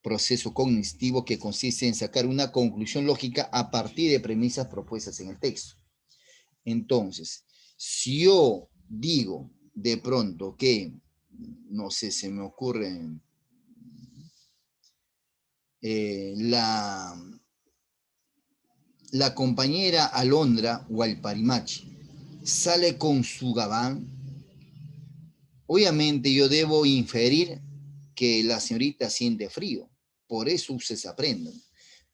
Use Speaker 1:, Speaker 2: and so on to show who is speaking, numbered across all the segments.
Speaker 1: proceso cognitivo que consiste en sacar una conclusión lógica a partir de premisas propuestas en el texto. Entonces, si yo digo de pronto que, no sé, se me ocurre la compañera Alondra Walparimachi sale con su gabán, obviamente yo debo inferir que la señorita siente frío, por eso usa esa prenda.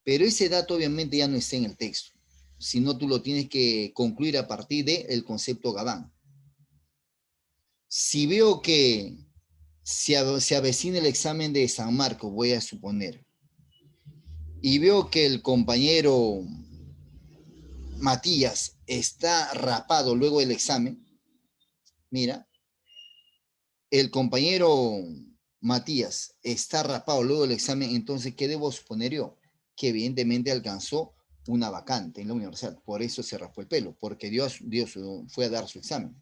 Speaker 1: Pero ese dato obviamente ya no está en el texto, sino tú lo tienes que concluir a partir del concepto gabán. Si veo que se avecina el examen de San Marcos, voy a suponer, y veo que el compañero Matías está rapado luego del examen, mira, el compañero Matías está rapado luego del examen, entonces, ¿qué debo suponer yo? Que evidentemente alcanzó una vacante en la universidad, por eso se raspó el pelo, porque Dios fue a dar su examen.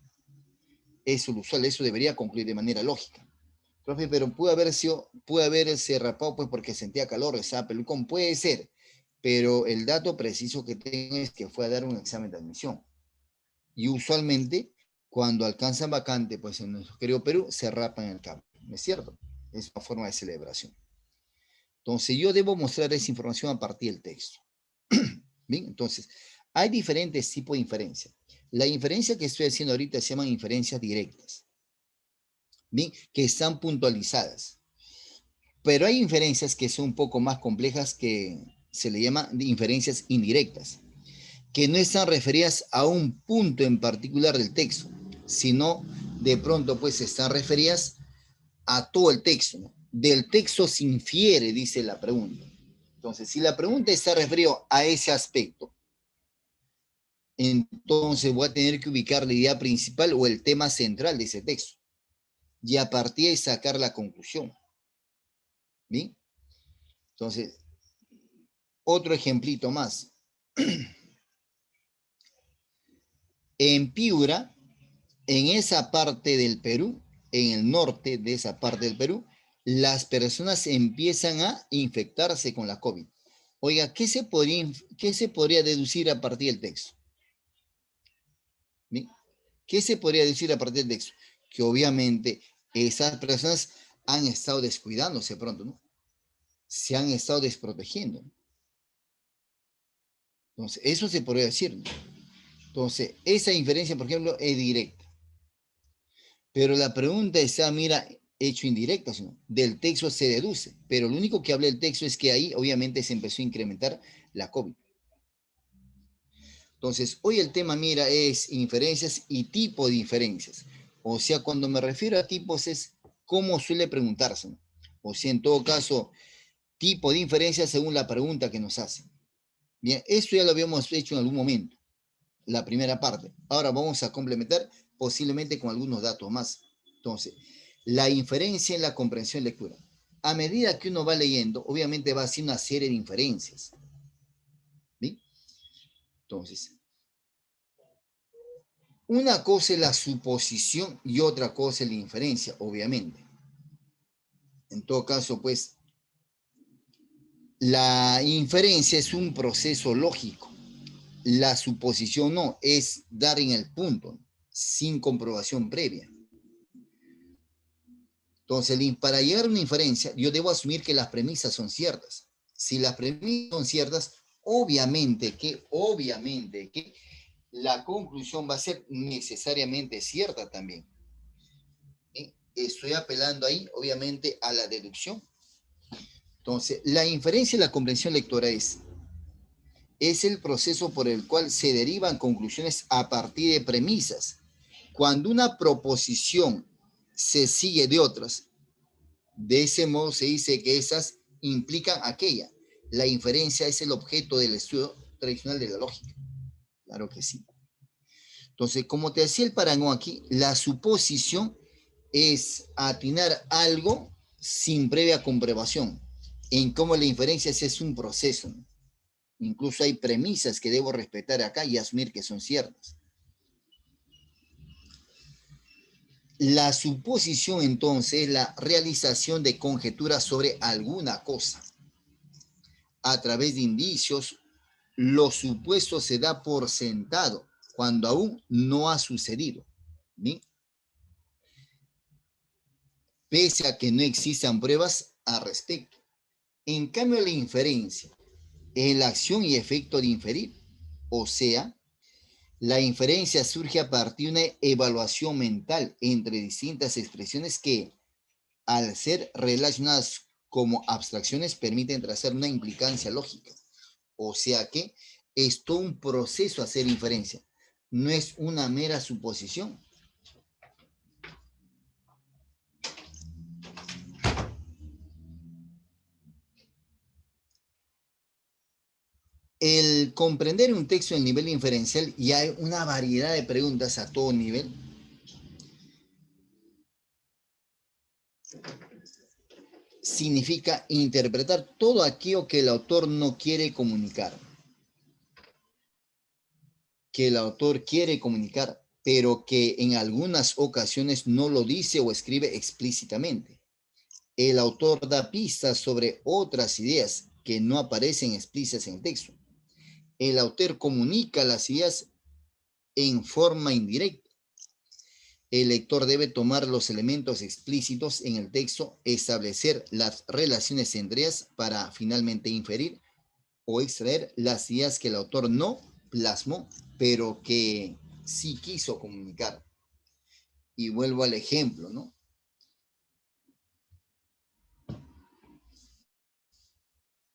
Speaker 1: Eso lo usual, eso debería concluir de manera lógica. Profe, pero puede haberse rapado pues porque sentía calor, estaba pelucón, puede ser, pero el dato preciso que tengo es que fue a dar un examen de admisión. Y usualmente, cuando alcanzan vacante, pues en nuestro querido Perú, se rapan el cabello, ¿no es cierto? Es una forma de celebración. Entonces, yo debo mostrar esa información a partir del texto. Bien, entonces, hay diferentes tipos de inferencia. La inferencia que estoy haciendo ahorita se llaman inferencias directas, bien, que están puntualizadas. Pero hay inferencias que son un poco más complejas que se le llama inferencias indirectas, que no están referidas a un punto en particular del texto, sino de pronto pues están referidas a todo el texto, ¿no? Del texto se infiere, dice la pregunta. Entonces, si la pregunta está referida a ese aspecto, entonces voy a tener que ubicar la idea principal o el tema central de ese texto y a partir de sacar la conclusión. ¿Bien? Entonces, otro ejemplito más. En Piura, en esa parte del Perú, en el norte de esa parte del Perú, las personas empiezan a infectarse con la COVID. Oiga, ¿qué se podría deducir a partir del texto? ¿Bien? ¿Qué se podría decir a partir del texto? Que obviamente esas personas han estado descuidándose pronto, ¿no? Se han estado desprotegiendo. Entonces, eso se podría decir, ¿no? Entonces, esa inferencia, por ejemplo, es directa. Pero la pregunta está, mira, hecho indirecta, ¿no? Del texto se deduce, pero lo único que habla el texto es que ahí obviamente se empezó a incrementar la COVID. Entonces, hoy el tema, mira, es inferencias y tipo de inferencias. O sea, cuando me refiero a tipos es cómo suele preguntarse, ¿no? O sea, en todo caso, tipo de inferencia según la pregunta que nos hacen. Bien, esto ya lo habíamos hecho en algún momento, la primera parte. Ahora vamos a complementar posiblemente con algunos datos más. Entonces, la inferencia en la comprensión y lectura. A medida que uno va leyendo, obviamente va haciendo una serie de inferencias. ¿Bien? Entonces, una cosa es la suposición y otra cosa es la inferencia, obviamente. En todo caso, pues, la inferencia es un proceso lógico. La suposición no, es dar en el punto, sin comprobación previa. Entonces, para llegar a una inferencia, yo debo asumir que las premisas son ciertas. Si las premisas son ciertas, obviamente que la conclusión va a ser necesariamente cierta también. Estoy apelando ahí, obviamente, a la deducción. Entonces, la inferencia y la comprensión lectora es el proceso por el cual se derivan conclusiones a partir de premisas. Cuando una proposición se sigue de otras, de ese modo se dice que esas implican aquella. La inferencia es el objeto del estudio tradicional de la lógica. Claro que sí. Entonces, como te decía el parangón aquí, la suposición es atinar algo sin previa comprobación. En cómo la inferencia es un proceso, ¿no? Incluso hay premisas que debo respetar acá y asumir que son ciertas. La suposición, entonces, es la realización de conjeturas sobre alguna cosa. A través de indicios, lo supuesto se da por sentado cuando aún no ha sucedido. ¿Bien? Pese a que no existan pruebas al respecto. En cambio, la inferencia es la acción y efecto de inferir. O sea, la inferencia surge a partir de una evaluación mental entre distintas expresiones que, al ser relacionadas como abstracciones, permiten trazar una implicancia lógica. O sea que es todo un proceso hacer inferencia. No es una mera suposición. El comprender un texto en nivel inferencial, y hay una variedad de preguntas a todo nivel, significa interpretar todo aquello que el autor no quiere comunicar. Que el autor quiere comunicar, pero que en algunas ocasiones no lo dice o escribe explícitamente. El autor da pistas sobre otras ideas que no aparecen explícitas en el texto. El autor comunica las ideas en forma indirecta. El lector debe tomar los elementos explícitos en el texto, establecer las relaciones entre ellas para finalmente inferir o extraer las ideas que el autor no plasmó, pero que sí quiso comunicar. Y vuelvo al ejemplo, ¿no?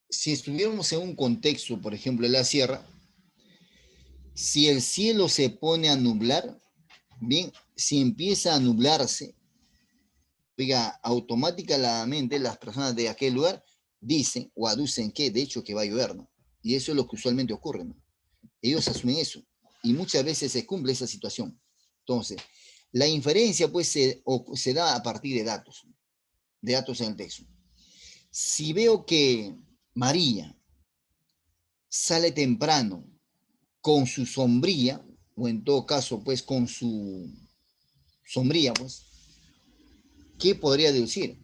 Speaker 1: Si estuviéramos en un contexto, por ejemplo, en la sierra, si el cielo se pone a nublar, bien, si empieza a nublarse, oiga, automáticamente las personas de aquel lugar dicen o aducen que, de hecho, que va a llover, ¿no? Y eso es lo que usualmente ocurre, ¿no? Ellos asumen eso y muchas veces se cumple esa situación. Entonces, la inferencia pues se da a partir de datos en el texto. Si veo que María sale temprano con su sombría, o en todo caso pues con su sombría, pues, ¿qué podría deducir?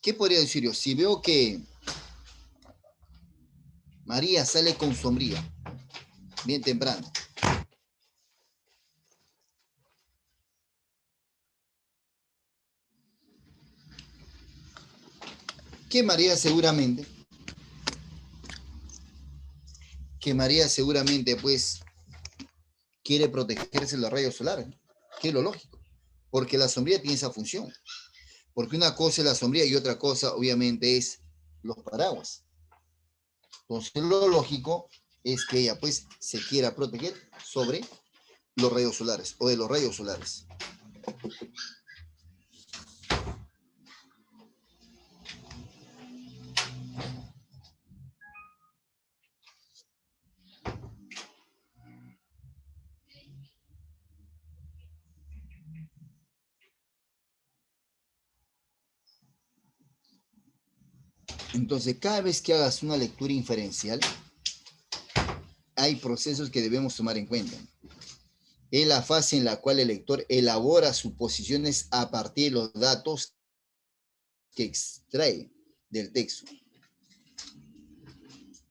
Speaker 1: ¿Qué podría decir yo? Si veo que María sale con sombría, bien temprano, que María seguramente, pues quiere protegerse de los rayos solares, que es lo lógico, porque la sombría tiene esa función, porque una cosa es la sombría y otra cosa obviamente es los paraguas. Entonces lo lógico es que ella pues se quiera proteger sobre los rayos solares o de los rayos solares. Entonces cada vez que hagas una lectura inferencial, hay procesos que debemos tomar en cuenta. Es la fase en la cual el lector elabora suposiciones a partir de los datos que extrae del texto.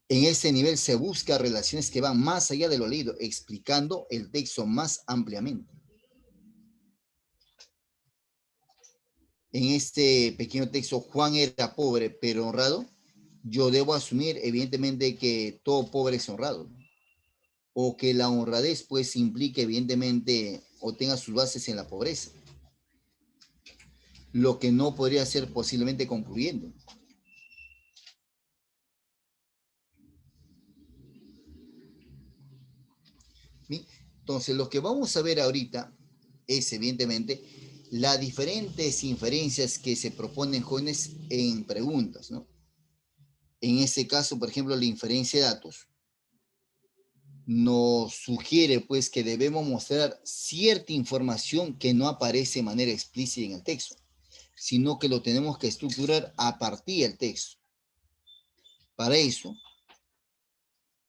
Speaker 1: En este nivel se busca relaciones que van más allá de lo leído, explicando el texto más ampliamente. En este pequeño texto, Juan era pobre pero honrado. Yo debo asumir, evidentemente, que todo pobre es honrado, ¿no? O que la honradez, pues, implique, evidentemente, o tenga sus bases en la pobreza, lo que no podría ser posiblemente concluyendo. ¿Sí? Entonces, lo que vamos a ver ahorita es, evidentemente, las diferentes inferencias que se proponen jóvenes en preguntas, ¿no? En este caso, por ejemplo, la inferencia de datos nos sugiere pues que debemos mostrar cierta información que no aparece de manera explícita en el texto, sino que lo tenemos que estructurar a partir del texto. Para eso,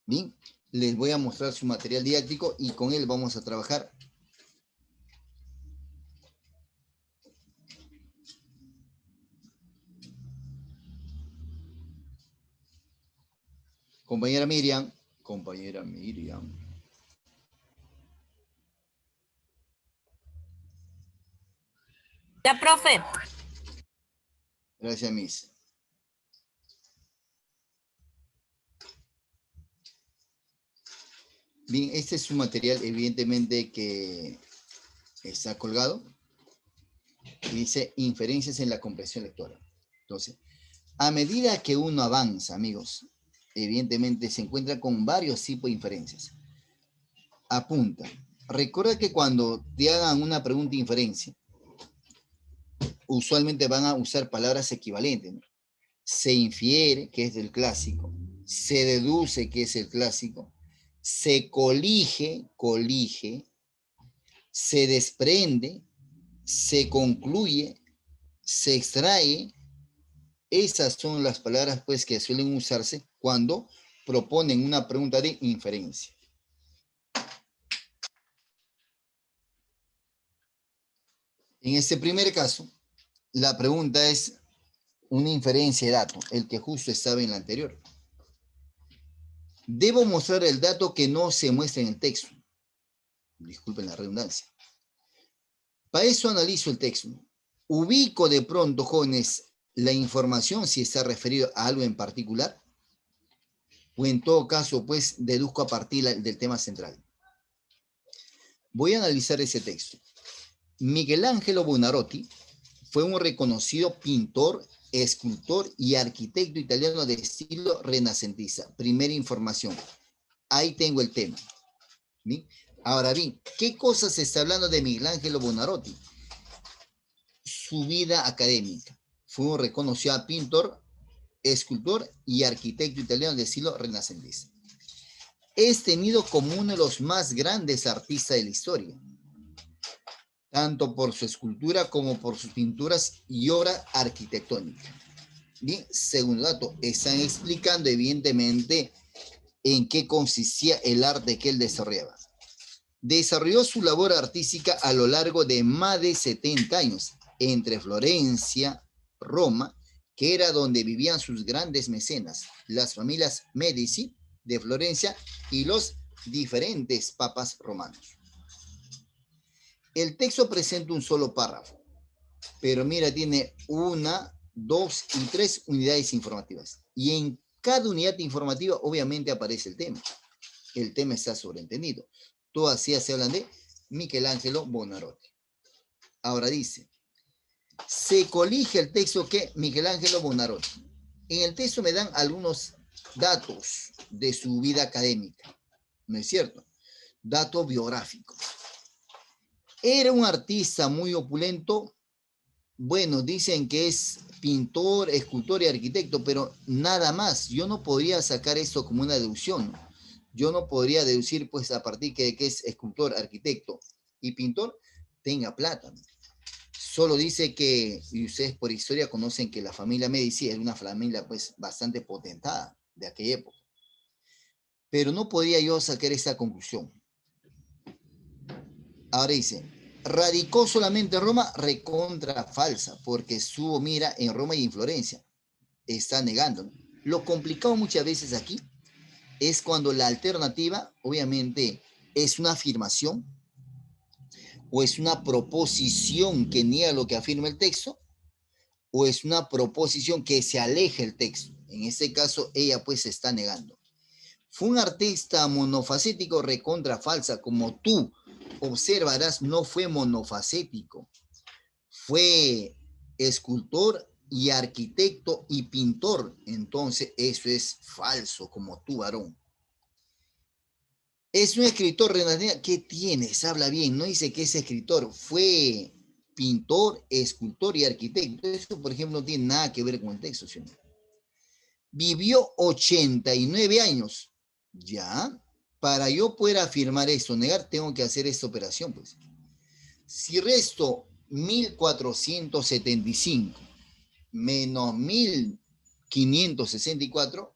Speaker 1: ¿bien? les voy a mostrar su material didáctico y con él vamos a trabajar. Compañera Miriam, compañera Miriam.
Speaker 2: Ya, profe.
Speaker 1: Gracias, Miss. Bien, este es un material evidentemente que está colgado y dice inferencias en la comprensión lectora. Entonces, a medida que uno avanza, amigos, evidentemente se encuentra con varios tipos de inferencias. Apunta. Recuerda que cuando te hagan una pregunta de inferencia, usualmente van a usar palabras equivalentes, ¿no? Se infiere, que es el clásico, se deduce, que es el clásico, se colige, se desprende, se concluye, se extrae. Esas son las palabras pues que suelen usarse cuando proponen una pregunta de inferencia. En este primer caso, la pregunta es una inferencia de dato, el que justo estaba en la anterior. Debo mostrar el dato que no se muestra en el texto. Disculpen la redundancia. Para eso analizo el texto. Ubico de pronto, jóvenes, la información si está referido a algo en particular, o en todo caso, pues, deduzco a partir del tema central. Voy a analizar ese texto. Miguel Ángelo Buonarroti fue un reconocido pintor, escultor y arquitecto italiano de estilo renacentista. Primera información. Ahí tengo el tema. ¿Bien? Ahora bien, ¿qué cosas se está hablando de Miguel Ángelo Buonarroti? Su vida académica. Fue un reconocido pintor, escultor y arquitecto italiano de estilo renacentista. Es tenido como uno de los más grandes artistas de la historia, tanto por su escultura como por sus pinturas y obra arquitectónica. Bien, segundo dato, están explicando evidentemente en qué consistía el arte que él desarrollaba. Desarrolló su labor artística a lo largo de más de 70 años, entre Florencia, Roma, que era donde vivían sus grandes mecenas, las familias Medici de Florencia y los diferentes papas romanos. El texto presenta un solo párrafo, pero mira, tiene 1, 2 y 3 unidades informativas. Y en cada unidad informativa obviamente aparece el tema. El tema está sobreentendido. Todas ellas se hablan de Miguel Ángelo Buonarroti. Ahora dice, se colige el texto que Miguel Ángelo Buonarroti. En el texto me dan algunos datos de su vida académica, ¿no es cierto? Datos biográficos. Era un artista muy opulento. Bueno, dicen que es pintor, escultor y arquitecto, pero nada más. Yo no podría sacar esto como una deducción, ¿no? Yo no podría deducir, pues, a partir de que es escultor, arquitecto y pintor, tenga plata, ¿no? Solo dice que, y ustedes por historia conocen que la familia Medici era una familia, pues, bastante potentada de aquella época. Pero no podría yo sacar esa conclusión. Ahora dice, radicó solamente en Roma, recontra falsa, porque estuvo, mira, en Roma y en Florencia. Está negando, ¿no? Lo complicado muchas veces aquí es cuando la alternativa, obviamente, es una afirmación o es una proposición que niega lo que afirma el texto, o es una proposición que se aleja el texto. En este caso, ella pues se está negando. Fue un artista monofacético recontra falsa, como tú observarás, no fue monofacético. Fue escultor y arquitecto y pintor. Entonces, eso es falso, como tú, varón. Es un escritor renacentista. ¿Qué tienes? Habla bien. No dice que es escritor. Fue pintor, escultor y arquitecto. Eso, por ejemplo, no tiene nada que ver con el texto, ¿sí? Vivió 89 años. Ya. Para yo poder afirmar esto, negar, tengo que hacer esta operación, pues. Si resto 1475 menos 1564,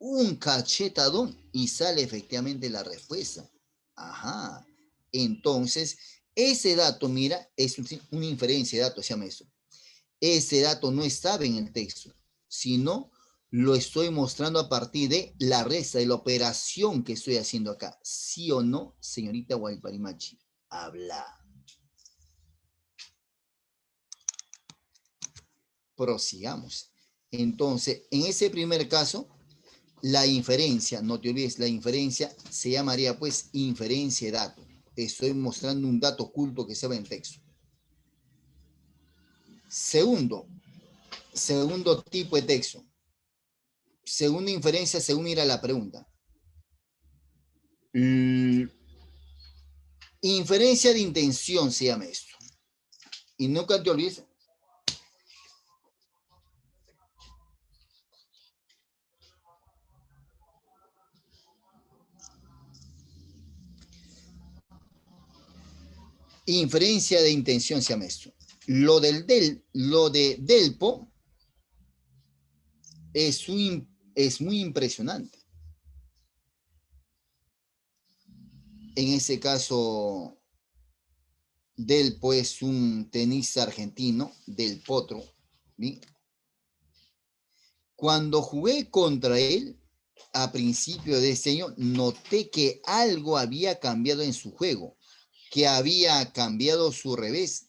Speaker 1: un cachetadón y sale efectivamente la respuesta. Ajá. Entonces, ese dato, mira, es una inferencia de datos, se llama eso. Ese dato no estaba en el texto, sino lo estoy mostrando a partir de la resta, de la operación que estoy haciendo acá. ¿Sí o no, señorita Guayparimachi? Habla. Prosigamos. Entonces, en ese primer caso, la inferencia, no te olvides, la inferencia se llamaría pues inferencia de dato. Estoy mostrando un dato oculto que se ve en texto. Segundo tipo de texto. Segunda inferencia, según ir a la pregunta. Inferencia de intención se llama esto. Y nunca te olvides. Inferencia de intención se llama esto. Lo de Delpo es muy impresionante. En ese caso, Delpo es un tenista argentino, Del Potro. ¿Sí? Cuando jugué contra él, a principio de este año, noté que algo había cambiado en su juego, que había cambiado su revés,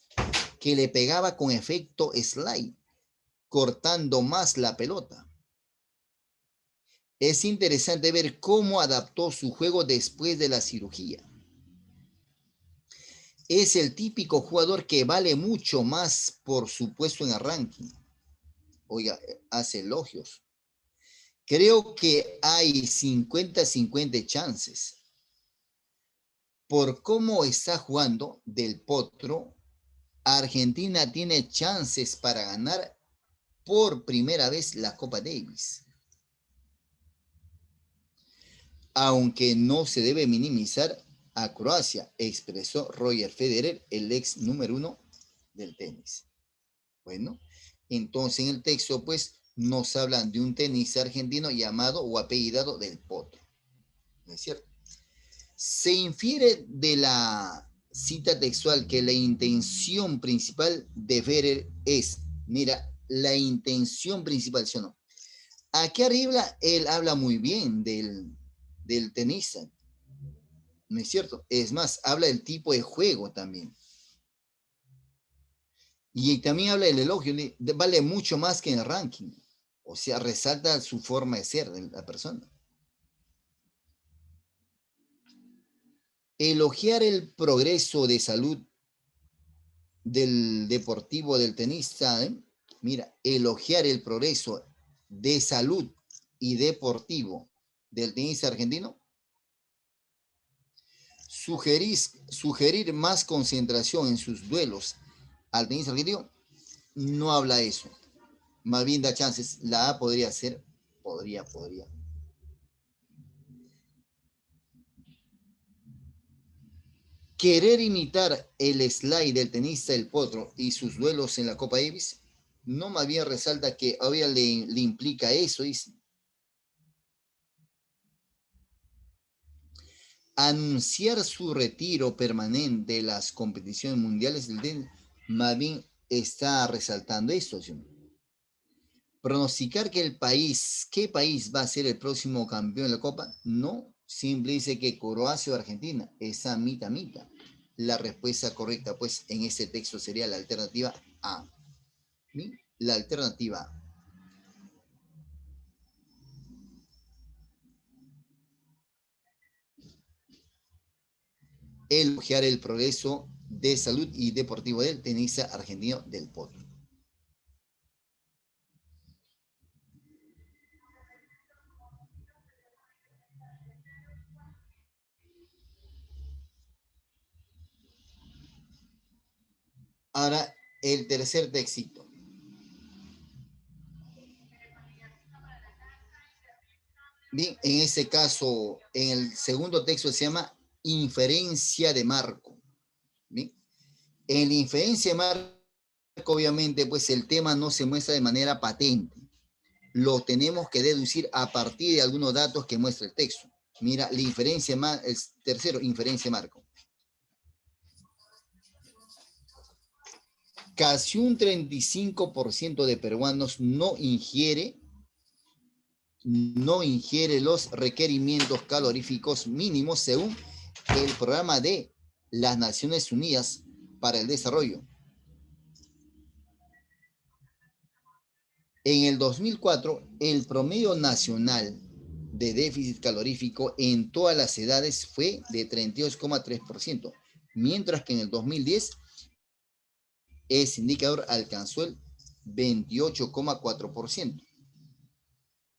Speaker 1: que le pegaba con efecto slide, cortando más la pelota. Es interesante ver cómo adaptó su juego después de la cirugía. Es el típico jugador que vale mucho más por su puesto en el ranking. Oiga, hace elogios. Creo que hay 50-50 chances. Por cómo está jugando Del Potro, Argentina tiene chances para ganar por primera vez la Copa Davis. Aunque no se debe minimizar a Croacia, expresó Roger Federer, el ex número 1 del tenis. Bueno, entonces en el texto pues nos hablan de un tenista argentino llamado o apellidado Del Potro. ¿No es cierto? Se infiere de la cita textual que la intención principal de Federer es, mira, la intención principal, ¿sí o no? Aquí arriba él habla muy bien del tenista, ¿no es cierto? Es más, habla del tipo de juego también. Y también habla del elogio, vale mucho más que en el ranking. O sea, resalta su forma de ser de la persona. Elogiar el progreso de salud del deportivo del tenista, mira, elogiar el progreso de salud y deportivo del tenista argentino, sugerir más concentración en sus duelos al tenista argentino, no habla eso. Más bien da chances. La A podría ser, podría. Querer imitar el slide del tenista Del Potro y sus duelos en la Copa Davis, no más bien resalta que obvio le implica eso, dice. Anunciar su retiro permanente de las competiciones mundiales del tenis, más bien está resaltando esto, ¿sí? Pronosticar que ¿qué país va a ser el próximo campeón de la Copa? No, simple dice que Croacia o Argentina, esa mitad. La respuesta correcta, pues, en este texto sería la alternativa A. ¿Sí? La alternativa A. Elogiar el progreso de salud y deportivo del tenista argentino Del Potro. Ahora, el tercer texto. Bien, en este caso, en el segundo texto se llama inferencia de marco. Bien, en la inferencia de marco, obviamente, pues el tema no se muestra de manera patente. lo tenemos que deducir a partir de algunos datos que muestra el texto. Mira, la inferencia, el tercero, inferencia marco. Casi un 35% de peruanos no ingiere los requerimientos caloríficos mínimos según el programa de las Naciones Unidas para el Desarrollo. En el 2004, el promedio nacional de déficit calorífico en todas las edades fue de 32,3%, mientras que en el 2010 ese indicador alcanzó el 28,4%.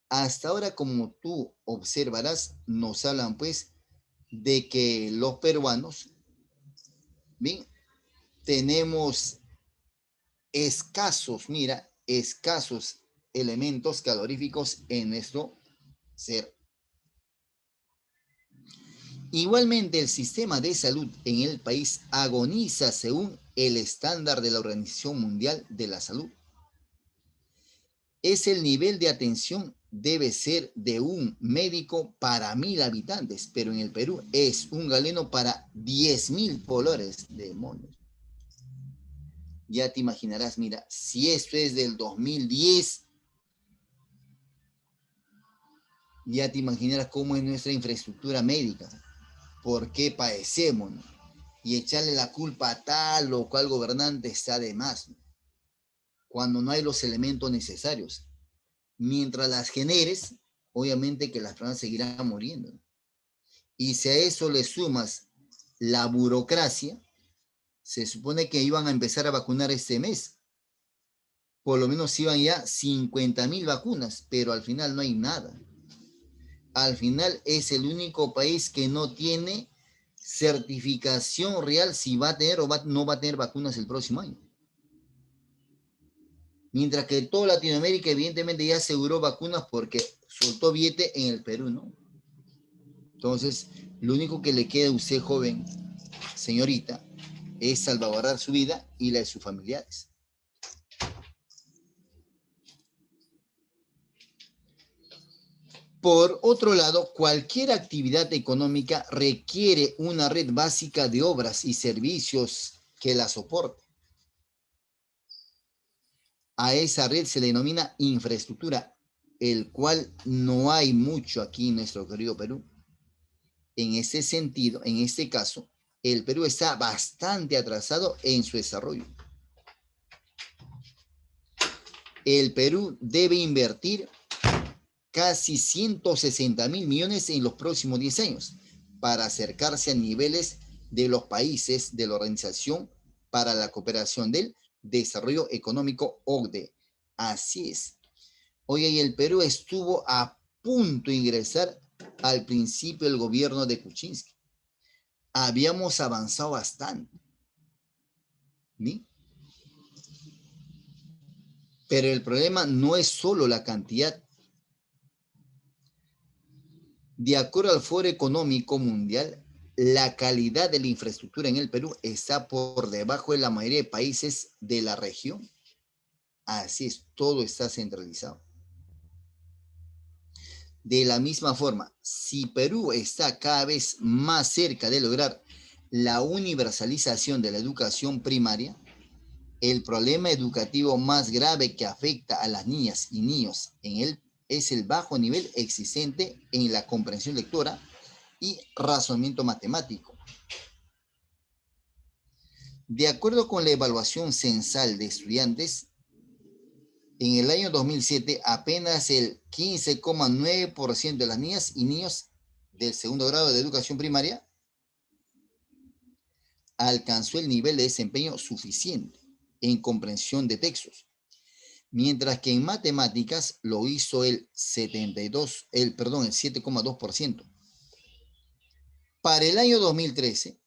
Speaker 1: Hasta ahora, como tú observarás, nos hablan pues de que los peruanos, bien, tenemos escasos elementos caloríficos en nuestro ser. Igualmente, el sistema de salud en el país agoniza según el estándar de la Organización Mundial de la Salud. Es el nivel de atención debe ser de un médico para 1.000 habitantes, pero en el Perú es un galeno para 10.000 pobladores. Demonios. Ya te imaginarás, mira, si esto es del 2010, ya te imaginarás cómo es nuestra infraestructura médica, por qué padecemos, ¿no? Y echarle la culpa a tal o cual gobernante está de más, ¿no? Cuando no hay los elementos necesarios. Mientras las generes, obviamente que las personas seguirán muriendo, ¿no? Y si a eso le sumas la burocracia, se supone que iban a empezar a vacunar este mes. Por lo menos iban ya 50.000 vacunas, pero al final no hay nada. Al final es el único país que no tiene certificación real si va a tener o no va a tener vacunas el próximo año. Mientras que toda Latinoamérica evidentemente ya aseguró vacunas porque soltó billete en el Perú, ¿no? Entonces, lo único que le queda a usted, joven, señorita, es salvaguardar su vida y la de sus familiares. Por otro lado, cualquier actividad económica requiere una red básica de obras y servicios que la soporte. A esa red se le denomina infraestructura, el cual no hay mucho aquí en nuestro querido Perú. En ese sentido, en este caso, el Perú está bastante atrasado en su desarrollo. El Perú debe invertir casi 160.000 millones en los próximos 10 años para acercarse a niveles de los países de la Organización para la Cooperación del Desarrollo Económico, OCDE. Así es. Oye, y el Perú estuvo a punto de ingresar al principio del gobierno de Kuczynski. Habíamos avanzado bastante, ¿sí? Pero el problema no es solo la cantidad. De acuerdo al Foro Económico Mundial, la calidad de la infraestructura en el Perú está por debajo de la mayoría de países de la región. Así es, todo está centralizado. De la misma forma, si Perú está cada vez más cerca de lograr la universalización de la educación primaria, el problema educativo más grave que afecta a las niñas y niños es el bajo nivel existente en la comprensión lectora y razonamiento matemático. De acuerdo con la evaluación censal de estudiantes, en el año 2007 apenas el 15,9% de las niñas y niños del segundo grado de educación primaria alcanzó el nivel de desempeño suficiente en comprensión de textos, mientras que en matemáticas lo hizo el 7,2%. Para el año 2013,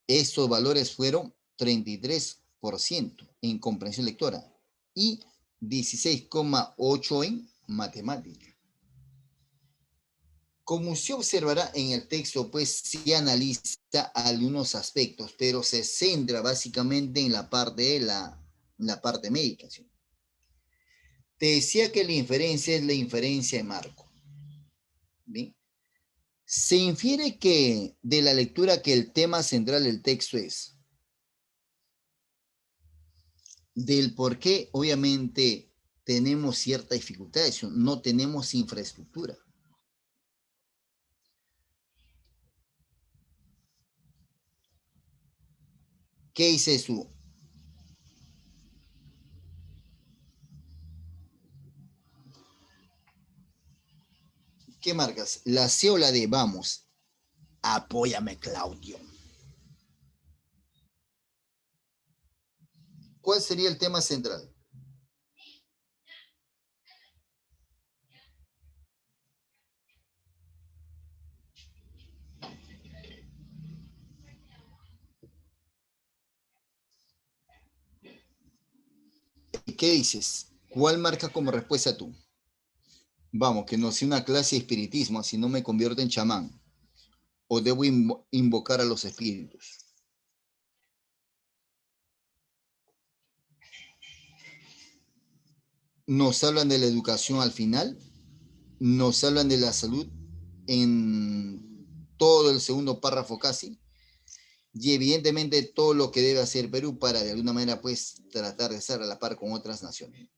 Speaker 1: estos valores fueron 33% en comprensión lectora y 16,8% en matemática. Como se observará en el texto, pues se analiza algunos aspectos, pero se centra básicamente en la parte médica, ¿sí? Te decía que la inferencia es la inferencia de marco. ¿Bien? Se infiere que de la lectura que el tema central del texto es del por qué, obviamente, tenemos cierta dificultad, no tenemos infraestructura. ¿Qué dices tú? ¿Qué marcas? ¿La C o la D? Vamos. Apóyame, Claudio. ¿Cuál sería el tema central? ¿Qué dices? ¿Cuál marca como respuesta tú? Vamos, que no sea una clase de espiritismo, así no me convierto en chamán. O debo invocar a los espíritus. Nos hablan de la educación al final, nos hablan de la salud en todo el segundo párrafo casi, y evidentemente todo lo que debe hacer Perú para de alguna manera pues tratar de estar a la par con otras naciones.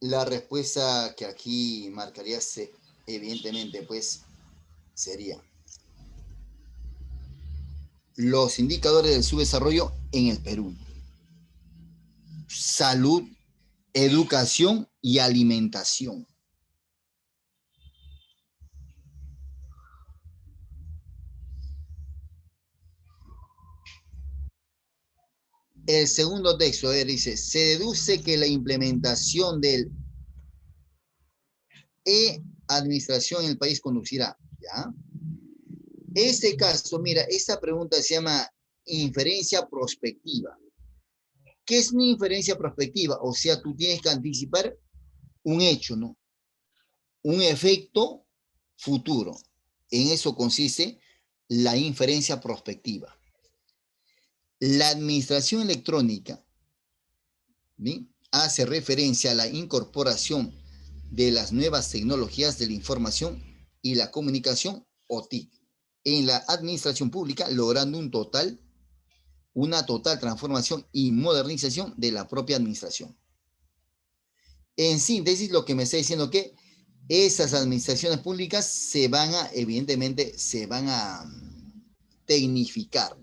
Speaker 1: La respuesta que aquí marcaría evidentemente pues sería los indicadores del subdesarrollo en el Perú. Salud, educación y alimentación. El segundo texto dice, se deduce que la implementación del e-administración en el país conducirá, ¿ya? Este caso, mira, esta pregunta se llama inferencia prospectiva. ¿Qué es una inferencia prospectiva? O sea, tú tienes que anticipar un hecho, ¿no? Un efecto futuro. En eso consiste la inferencia prospectiva. La administración electrónica, ¿sí?, hace referencia a la incorporación de las nuevas tecnologías de la información y la comunicación, o TIC, en la administración pública, logrando una total transformación y modernización de la propia administración. En síntesis, lo que me está diciendo que esas administraciones públicas evidentemente, se van a tecnificar,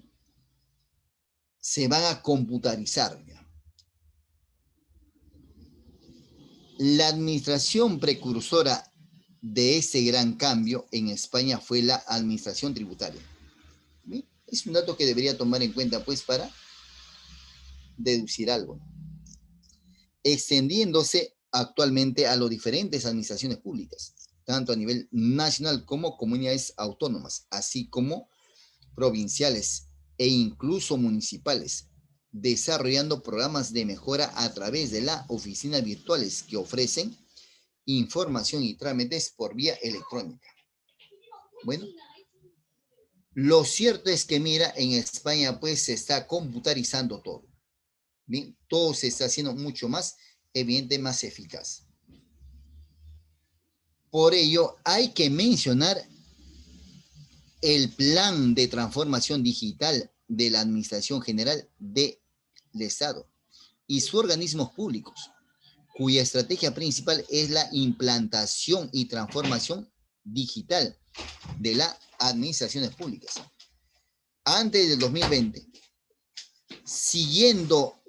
Speaker 1: se van a computarizar. La administración precursora de ese gran cambio en España fue la administración tributaria. ¿Sí? Es un dato que debería tomar en cuenta, pues, para deducir algo, extendiéndose actualmente a las diferentes administraciones públicas, tanto a nivel nacional como comunidades autónomas, así como provinciales e incluso municipales, desarrollando programas de mejora a través de las oficinas virtuales que ofrecen información y trámites por vía electrónica. Bueno, lo cierto es que, mira, en España pues se está computarizando todo. Bien, todo se está haciendo mucho más evidente, más eficaz. Por ello, hay que mencionar el plan de transformación digital de la Administración General del Estado y sus organismos públicos, cuya estrategia principal es la implantación y transformación digital de las administraciones públicas. Antes del 2020, siguiendo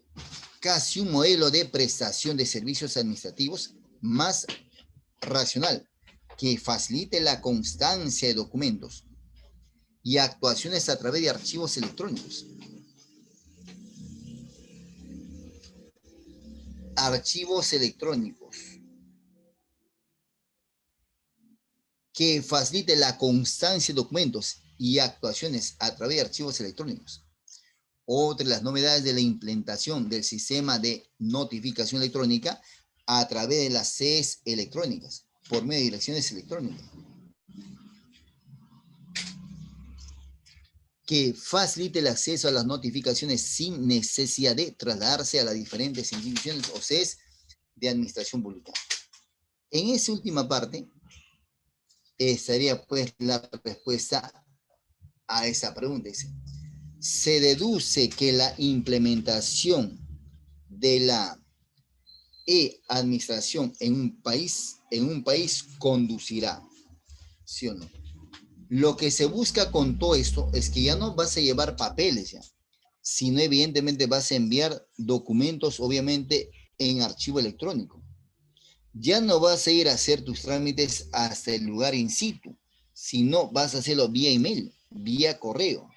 Speaker 1: casi un modelo de prestación de servicios administrativos más racional, que facilite la constancia de documentos y actuaciones a través de archivos electrónicos. Archivos electrónicos. Que facilite la constancia de documentos y actuaciones a través de archivos electrónicos. Otra de las novedades de la implementación del sistema de notificación electrónica a través de las sedes electrónicas, por medio de direcciones electrónicas, que facilite el acceso a las notificaciones sin necesidad de trasladarse a las diferentes instituciones o sedes de administración pública. En esa última parte estaría pues la respuesta a esa pregunta. Dice, se deduce que la implementación de la e-administración en un país conducirá, ¿sí o no? Lo que se busca con todo esto es que ya no vas a llevar papeles ya, sino evidentemente vas a enviar documentos, obviamente, en archivo electrónico. Ya no vas a ir a hacer tus trámites hasta el lugar in situ, sino vas a hacerlo vía email, vía correo.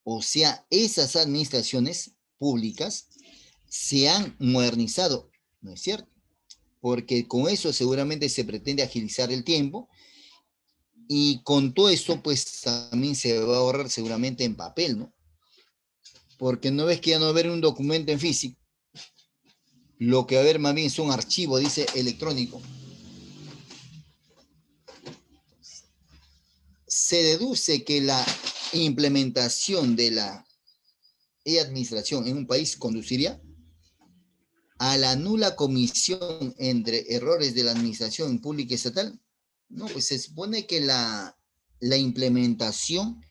Speaker 1: O sea, esas administraciones públicas se han modernizado, ¿no es cierto? Porque con eso seguramente se pretende agilizar el tiempo y con todo esto pues también se va a ahorrar seguramente en papel, ¿no? Porque no ves que ya no va a haber un documento en físico, lo que va a haber más bien es un archivo, dice, electrónico. Se deduce que la implementación de la e-administración en un país conduciría a la nula comisión entre errores de la administración pública y estatal. No, pues se supone que la implementación,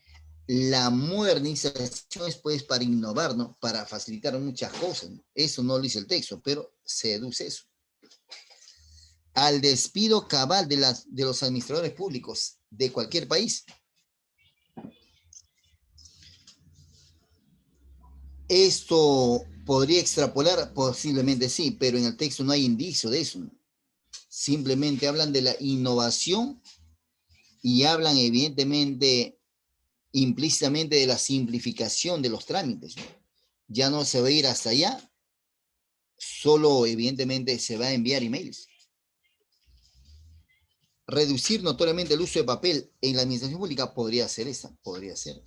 Speaker 1: la modernización es pues para innovar, ¿no? Para facilitar muchas cosas, ¿no? Eso no lo dice el texto, pero se deduce eso. Al despido cabal de los administradores públicos de cualquier país. Esto podría extrapolar, posiblemente sí, pero en el texto no hay indicio de eso, ¿no? Simplemente hablan de la innovación y hablan evidentemente implícitamente de la simplificación de los trámites. Ya no se va a ir hasta allá, solo evidentemente se va a enviar emails. Reducir notoriamente el uso de papel en la administración pública podría ser esa, podría ser.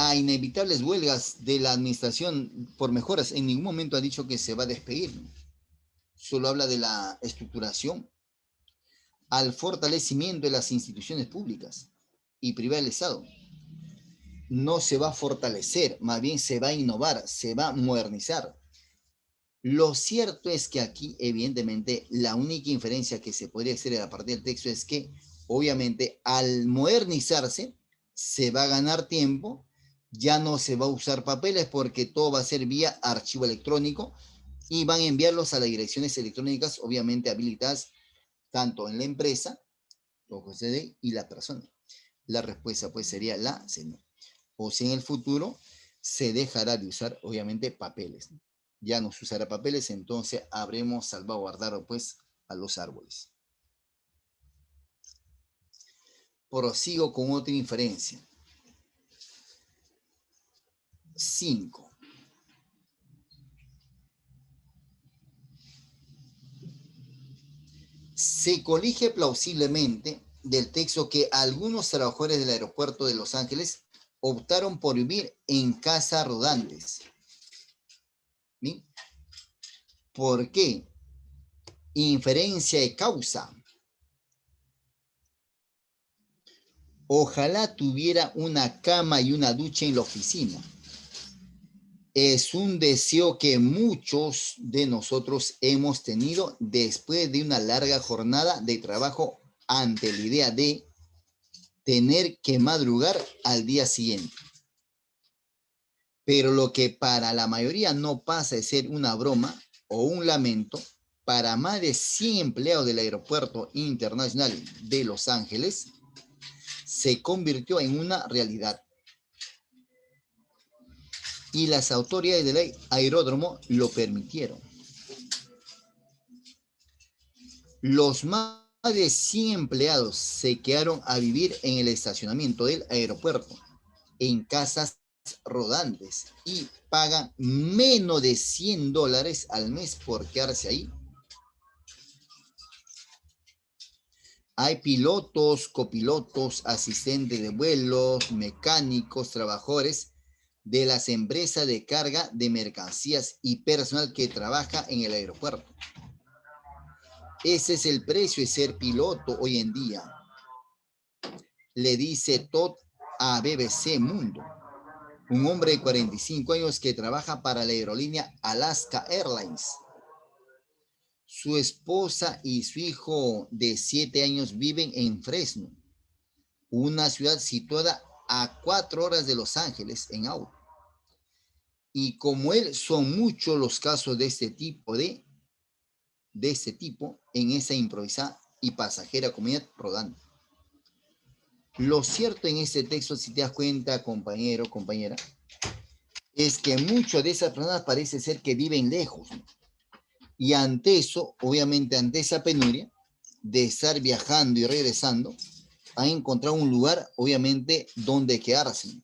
Speaker 1: A inevitables huelgas de la administración por mejoras, en ningún momento ha dicho que se va a despedir, ¿no? Solo habla de la estructuración, al fortalecimiento de las instituciones públicas y privadas del Estado. No se va a fortalecer, más bien se va a innovar, se va a modernizar. Lo cierto es que aquí, evidentemente, la única inferencia que se podría hacer a partir del texto es que, obviamente, al modernizarse, se va a ganar tiempo, ya no se va a usar papeles porque todo va a ser vía archivo electrónico y van a enviarlos a las direcciones electrónicas, obviamente habilitadas tanto en la empresa, y la persona. La respuesta pues sería la C, no. O si en el futuro se dejará de usar, obviamente, papeles. Ya no se usará papeles, entonces habremos salvaguardado pues a los árboles. Prosigo con otra inferencia. 5. Se colige plausiblemente del texto que algunos trabajadores del aeropuerto de Los Ángeles optaron por vivir en casas rodantes. ¿Bien? ¿Por qué? Inferencia de causa. Ojalá tuviera una cama y una ducha en la oficina. Es un deseo que muchos de nosotros hemos tenido después de una larga jornada de trabajo ante la idea de tener que madrugar al día siguiente. Pero lo que para la mayoría no pasa de ser una broma o un lamento, para más de 100 empleados del Aeropuerto Internacional de Los Ángeles, se convirtió en una realidad. Y las autoridades del aeródromo lo permitieron. Los más de 100 empleados se quedaron a vivir en el estacionamiento del aeropuerto, en casas rodantes, y pagan menos de $100 al mes por quedarse ahí. Hay pilotos, copilotos, asistentes de vuelos, mecánicos, trabajadores de las empresas de carga de mercancías y personal que trabaja en el aeropuerto. Ese es el precio de ser piloto hoy en día, le dice Todd a BBC Mundo, un hombre de 45 años que trabaja para la aerolínea Alaska Airlines. Su esposa y su hijo de 7 años viven en Fresno, una ciudad situada a 4 horas de Los Ángeles en auto. Y como él, son muchos los casos de este tipo en esa improvisada y pasajera comunidad rodante. Lo cierto en este texto, si te das cuenta, compañero, compañera, es que muchas de esas personas parece ser que viven lejos, ¿no? Y ante eso, obviamente ante esa penuria de estar viajando y regresando, han encontrado un lugar, obviamente, donde quedarse.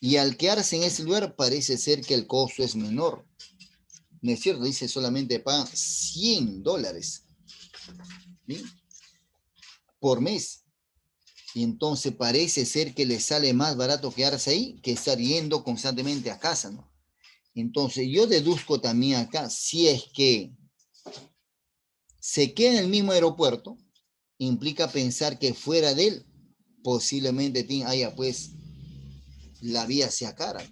Speaker 1: Y al quedarse en ese lugar parece ser que el costo es menor. No es cierto, dice solamente pagan $100, ¿sí?, por mes. Y entonces parece ser que les sale más barato quedarse ahí que estar yendo constantemente a casa, ¿no? Entonces yo deduzco también acá, si es que se queda en el mismo aeropuerto, implica pensar que fuera de él posiblemente haya pues la vía sea cara.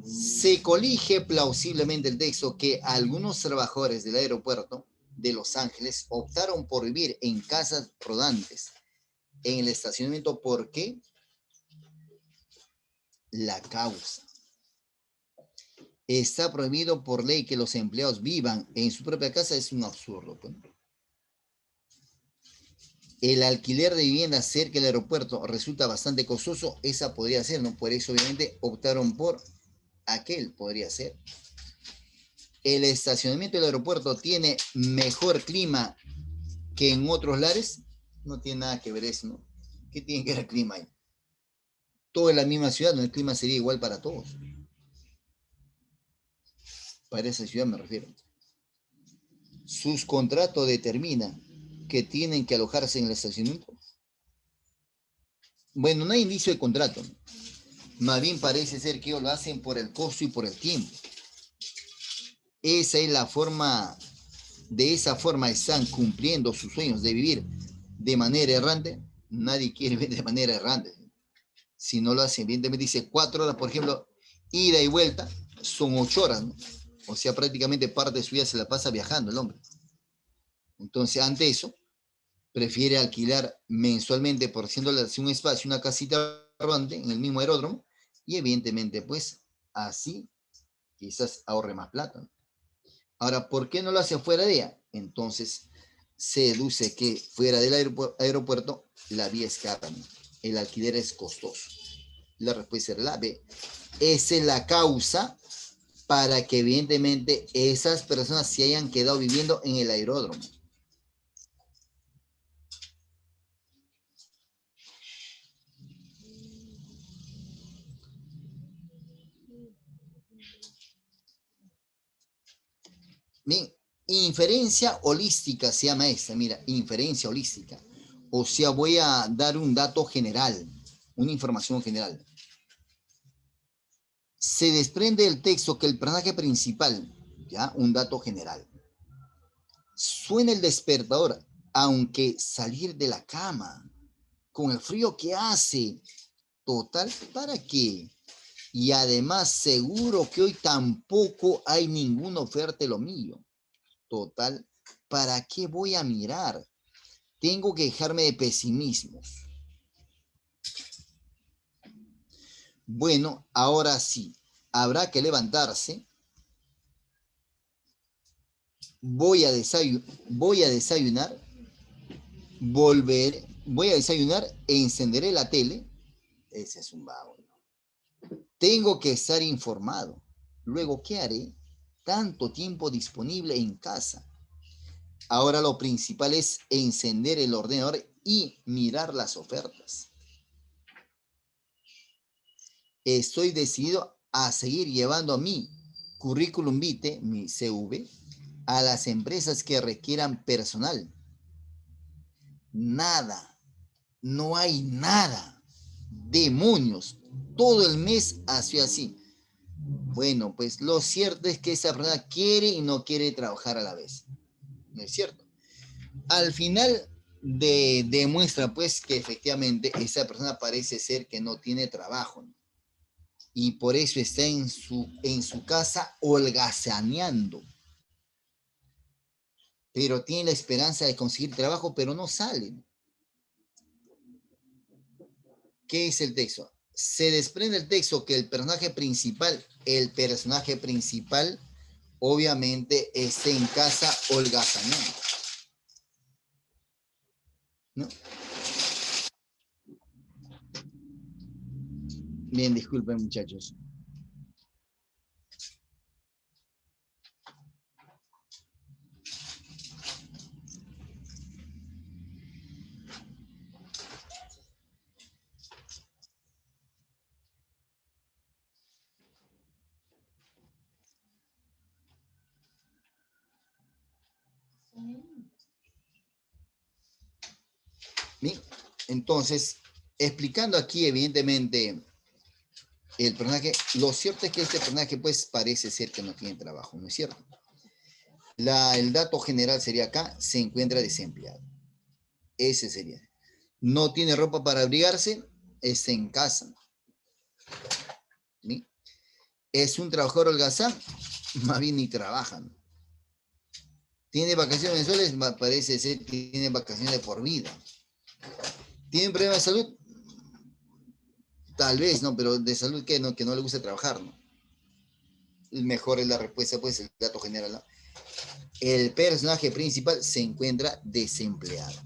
Speaker 1: Se colige plausiblemente el texto que algunos trabajadores del aeropuerto de Los Ángeles optaron por vivir en casas rodantes en el estacionamiento. ¿Por qué? La causa. Está prohibido por ley que los empleados vivan en su propia casa, es un absurdo, pues. El alquiler de viviendas cerca del aeropuerto resulta bastante costoso, esa podría ser, ¿no? Por eso obviamente optaron por aquel, podría ser. El estacionamiento del aeropuerto tiene mejor clima que en otros lares, no tiene nada que ver eso, ¿no? ¿Qué tiene que ver el clima ahí? Todo en la misma ciudad, donde el clima sería igual para todos. Para esa ciudad me refiero. Sus contratos determinan que tienen que alojarse en el estacionamiento. Bueno, no hay indicio de contrato, ¿no? Más bien parece ser que ellos lo hacen por el costo y por el tiempo. Esa es la forma, de esa forma están cumpliendo sus sueños de vivir de manera errante. Nadie quiere vivir de manera errante. Si no lo hacen, evidentemente dice 4 horas, por ejemplo, ida y vuelta, son 8 horas, ¿no? O sea, prácticamente parte de su vida se la pasa viajando el hombre. Entonces, ante eso, prefiere alquilar mensualmente por $100 un espacio, una casita rodante en el mismo aeródromo, y evidentemente, pues, así quizás ahorre más plata, ¿no? Ahora, ¿por qué no lo hace fuera de ella? Entonces, se deduce que fuera del aeropuerto la vía es cara, ¿no? El alquiler es costoso. La respuesta es la B. Esa es la causa para que evidentemente esas personas se hayan quedado viviendo en el aeródromo. Bien, inferencia holística se llama esta, mira, inferencia holística. O sea, voy a dar un dato general, una información general. Se desprende del texto que el personaje principal, ya, un dato general, suena el despertador, aunque salir de la cama, con el frío que hace, total, ¿para qué? Y además seguro que hoy tampoco hay ninguna oferta de lo mío. Total, ¿para qué voy a mirar? Tengo que dejarme de pesimismos. Bueno, ahora sí, habrá que levantarse. Voy a desayunar, voy a desayunar, encenderé la tele. Ese es un vago. Tengo que estar informado. Luego, ¿qué haré? Tanto tiempo disponible en casa. Ahora lo principal es encender el ordenador y mirar las ofertas. Estoy decidido a seguir llevando mi currículum vitae, mi CV, a las empresas que requieran personal. Nada, no hay nada demonios, todo el mes ha sido así. Bueno, pues lo cierto es que esa persona quiere y no quiere trabajar a la vez. ¿No es cierto? Al final demuestra pues que efectivamente esa persona parece ser que no tiene trabajo, ¿no? Y por eso está en su casa holgazaneando, pero tiene la esperanza de conseguir trabajo, pero no sale, ¿no? ¿Qué es el texto? Se desprende el texto que el personaje principal, obviamente está en casa holgazaneando, ¿no? Bien, disculpen muchachos. Bien, entonces, explicando aquí evidentemente el personaje, lo cierto es que este personaje pues parece ser que no tiene trabajo, ¿no es cierto? El dato general sería acá, se encuentra desempleado. Ese sería. No tiene ropa para abrigarse, está en casa. ¿Sí? Es un trabajador holgazán, más bien ni trabajan. Tiene vacaciones mensuales, parece ser que tiene vacaciones de por vida. ¿Tiene problemas de salud? Tal vez, ¿no? Pero de salud que no le gusta trabajar, ¿no? Mejor es la respuesta, pues el dato general, ¿no? El personaje principal se encuentra desempleado.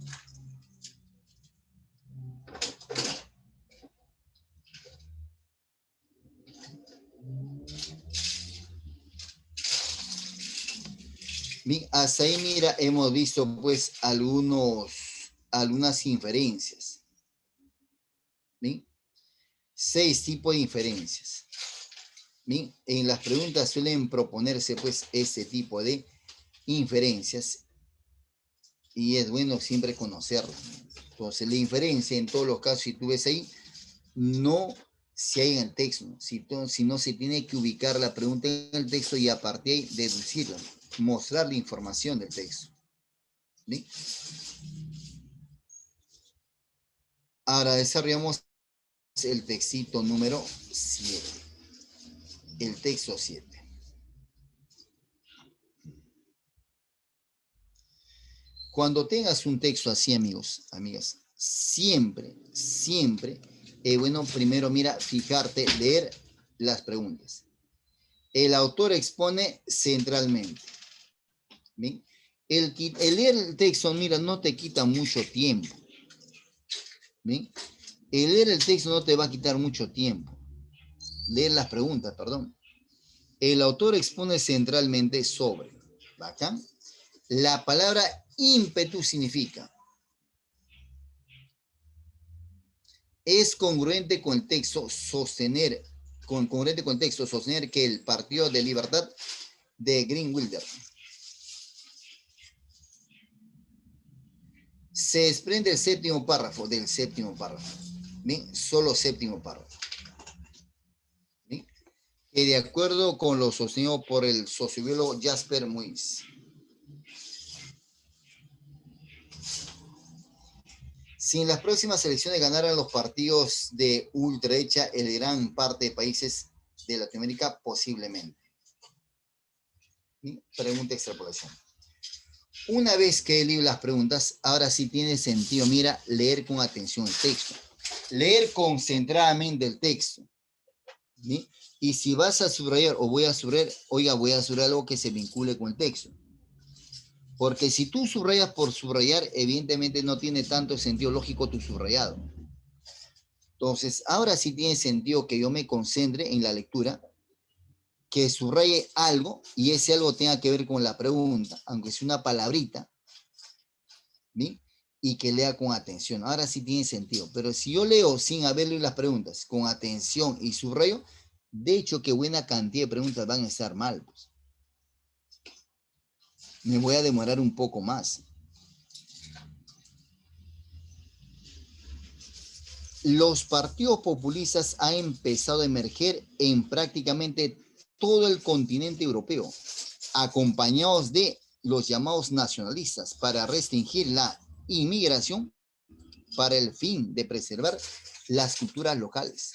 Speaker 1: Bien, hasta ahí, mira, hemos visto pues algunas inferencias. ¿Bien? 6 tipos de inferencias. ¿Bien? En las preguntas suelen proponerse pues este tipo de inferencias y es bueno siempre conocerlas. Entonces, la inferencia en todos los casos, si tú ves ahí, no se hay en el texto, sino se tiene que ubicar la pregunta en el texto y a partir de ahí deducirla, mostrar la información del texto. ¿Bien? Ahora desarrollamos el textito número 7, el texto 7. Cuando tengas un texto así, amigos, amigas, siempre, bueno, primero mira, fijarte, leer las preguntas. El autor expone centralmente. ¿Bien? El leer el texto, mira, no te quita mucho tiempo. ¿Bien? El leer el texto no te va a quitar mucho tiempo. Leer las preguntas, perdón. El autor expone centralmente sobre. ¿Bacán? La palabra ímpetu significa es congruente con el texto sostener que el Partido de Libertad de Green Wilder se desprende el séptimo párrafo del séptimo párrafo. ¿Bien? Solo séptimo párrafo. ¿Bien? Que de acuerdo con lo sostenido por el sociólogo Jasper Muis. Si en las próximas elecciones ganaran los partidos de ultraderecha en gran parte de países de Latinoamérica, posiblemente. ¿Sí? Pregunta extrapolación. Una vez que he leído las preguntas, ahora sí tiene sentido, mira, leer con atención el texto. Leer concentradamente el texto. ¿Sí? Y si vas a subrayar o voy a subrayar, oiga, voy a subrayar algo que se vincule con el texto. Porque si tú subrayas por subrayar, evidentemente no tiene tanto sentido lógico tu subrayado. Entonces, ahora sí tiene sentido que yo me concentre en la lectura, que subraye algo y ese algo tenga que ver con la pregunta, aunque sea una palabrita, ¿sí? Y que lea con atención. Ahora sí tiene sentido. Pero si yo leo sin haber leído las preguntas, con atención y subrayo, de hecho que buena cantidad de preguntas van a estar mal. Pues. Me voy a demorar un poco más. Los partidos populistas han empezado a emerger en prácticamente todo el continente europeo, acompañados de los llamados nacionalistas para restringir la inmigración para el fin de preservar las culturas locales.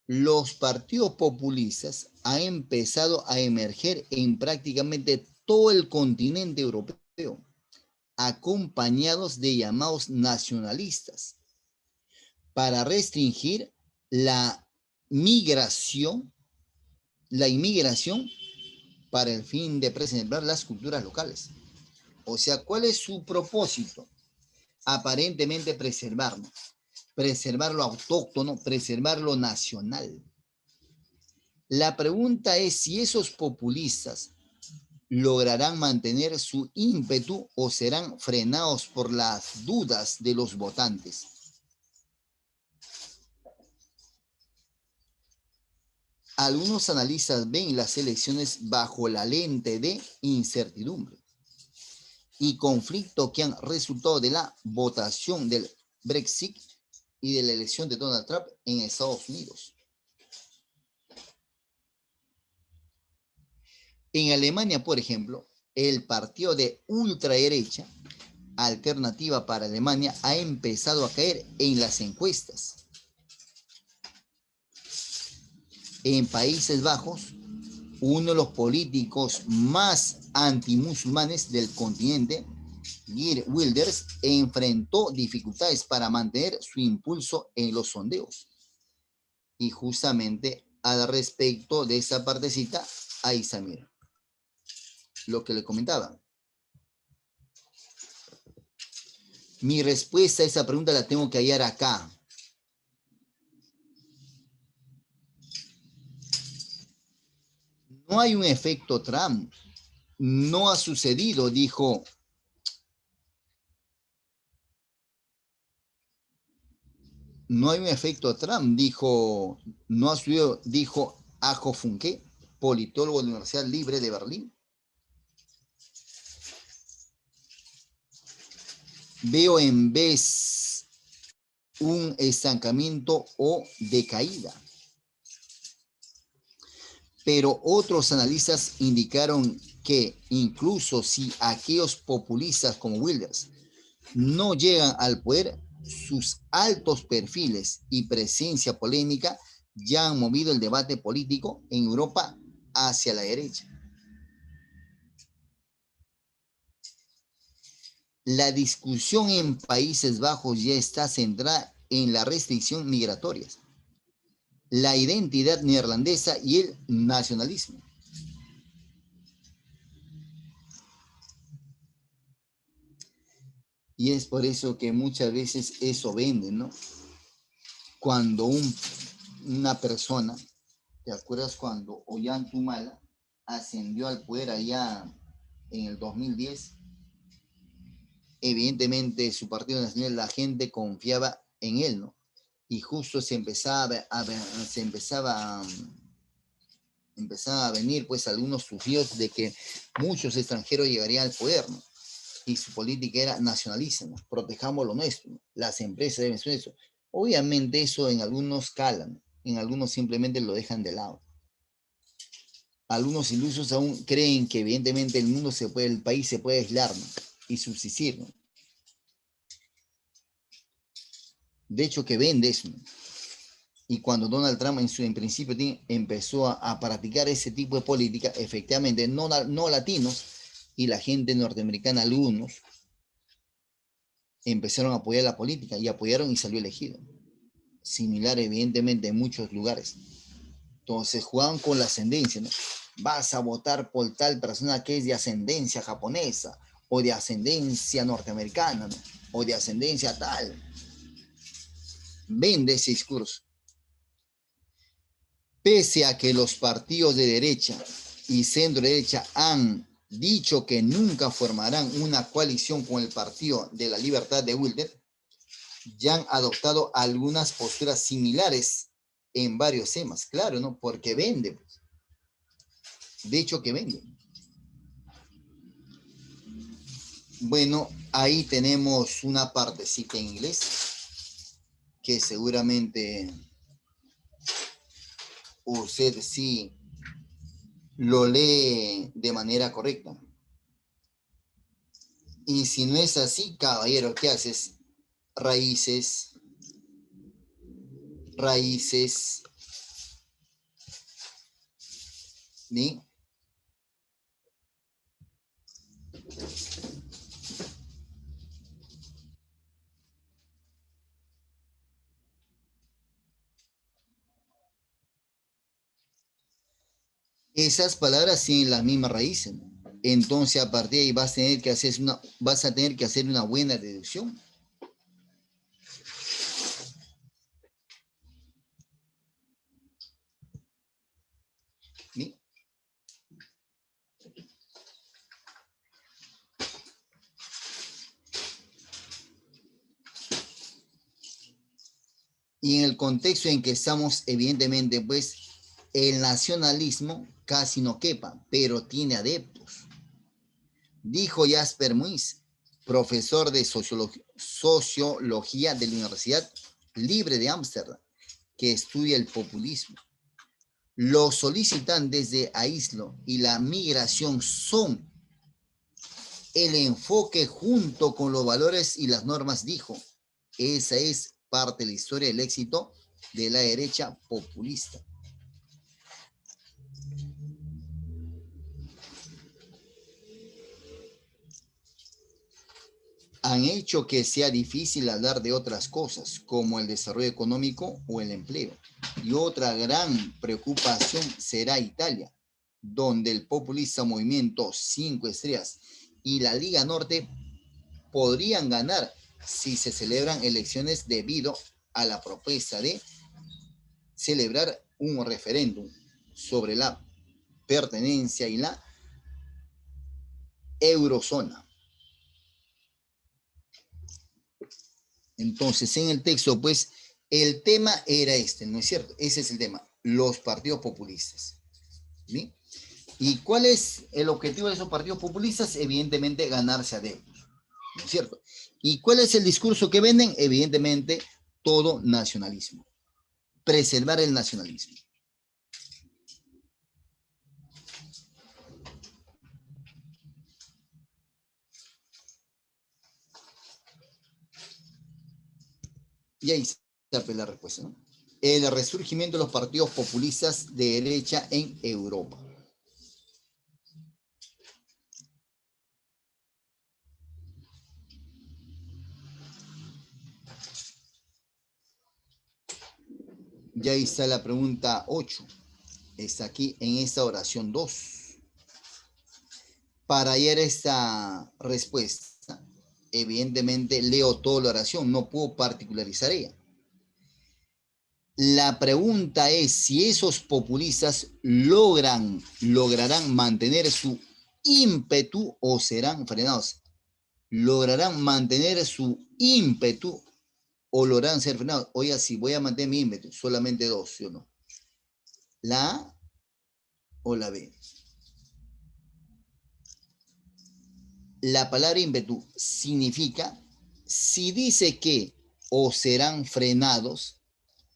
Speaker 1: Los partidos populistas han empezado a emerger en prácticamente todo el continente europeo, acompañados de llamados nacionalistas para restringir la migración, la inmigración para el fin de preservar las culturas locales. O sea, ¿cuál es su propósito? Aparentemente preservar lo autóctono, preservar lo nacional. La pregunta es si esos populistas lograrán mantener su ímpetu o serán frenados por las dudas de los votantes. Algunos analistas ven las elecciones bajo la lente de incertidumbre y conflicto que han resultado de la votación del Brexit y de la elección de Donald Trump en Estados Unidos. En Alemania, por ejemplo, el partido de ultraderecha, Alternativa para Alemania, ha empezado a caer en las encuestas. En Países Bajos, uno de los políticos más antimusulmanes del continente, Geert Wilders, enfrentó dificultades para mantener su impulso en los sondeos. Y justamente al respecto de esa partecita, ahí está, mira, lo que le comentaba. Mi respuesta a esa pregunta la tengo que hallar acá. No hay un efecto Trump. No ha sucedido, dijo. No hay un efecto Trump, dijo. No ha sucedido, dijo Ajo Funke, politólogo de la Universidad Libre de Berlín. Veo en vez un estancamiento o decaída. Pero otros analistas indicaron que incluso si aquellos populistas como Wilders no llegan al poder, sus altos perfiles y presencia polémica ya han movido el debate político en Europa hacia la derecha. La discusión en Países Bajos ya está centrada en la restricción migratoria, la identidad neerlandesa y el nacionalismo. Y es por eso que muchas veces eso vende, ¿no? Cuando una persona, ¿te acuerdas cuando Ollanta ascendió al poder allá en el 2010? Evidentemente su partido nacional, la gente confiaba en él, ¿no? Y justo empezaba a venir pues algunos sugirios de que muchos extranjeros llegarían al poder, ¿no? Y su política era nacionalista, ¿no? Protejamos lo nuestro, ¿no? Las empresas deben ser eso. Obviamente eso en algunos calan, en algunos simplemente lo dejan de lado. Algunos ilusos aún creen que evidentemente el país se puede aislar, ¿no? Y subsistir, ¿no? De hecho que vende eso, ¿no? Y cuando Donald Trump en principio empezó a practicar ese tipo de política, efectivamente no latinos y la gente norteamericana, algunos, empezaron a apoyar la política y apoyaron y salió elegido. Similar evidentemente en muchos lugares. Entonces jugaban con la ascendencia, ¿no? Vas a votar por tal persona que es de ascendencia japonesa o de ascendencia norteamericana, ¿no? O de ascendencia tal. Vende ese discurso. Pese a que los partidos de derecha y centro derecha han dicho que nunca formarán una coalición con el Partido de la Libertad de Wilders, ya han adoptado algunas posturas similares en varios temas, claro, ¿no? Porque vende, pues. De hecho que vende. Bueno, ahí tenemos una partecita en inglés que seguramente usted sí lo lee de manera correcta. Y si no es así, caballero, ¿qué haces? Raíces, raíces, ¿sí? Esas palabras tienen las mismas raíces. Entonces, a partir de ahí vas a tener que hacer una buena deducción. ¿Sí? Y en el contexto en que estamos, evidentemente, pues, el nacionalismo casi no quepa, pero tiene adeptos. Dijo Jasper Muis, profesor de sociología de la Universidad Libre de Ámsterdam, que estudia el populismo. Los solicitantes de aíslo y la migración son el enfoque junto con los valores y las normas, dijo. Esa es parte de la historia del éxito de la derecha populista. Han hecho que sea difícil hablar de otras cosas, como el desarrollo económico o el empleo. Y otra gran preocupación será Italia, donde el populista Movimiento 5 Estrellas y la Liga Norte podrían ganar si se celebran elecciones debido a la propuesta de celebrar un referéndum sobre la pertenencia y la eurozona. Entonces, en el texto, pues, el tema era este, ¿no es cierto? Ese es el tema, los partidos populistas. ¿Sí? ¿Y cuál es el objetivo de esos partidos populistas? Evidentemente, ganarse adeptos, ¿no es cierto? ¿Y cuál es el discurso que venden? Evidentemente, todo nacionalismo, preservar el nacionalismo. Y ahí está la respuesta, ¿no? El resurgimiento de los partidos populistas de derecha en Europa. Ya ahí está la pregunta 8. Está aquí en esta oración 2. Para hallar esta respuesta, evidentemente leo toda la oración, no puedo particularizar ella. La pregunta es si esos populistas lograrán mantener su ímpetu o serán frenados. ¿Lograrán mantener su ímpetu o lograrán ser frenados? Oiga, si voy a mantener mi ímpetu, solamente dos, ¿sí o no? ¿La A o la B? La palabra ímpetu significa, si dice que o serán frenados,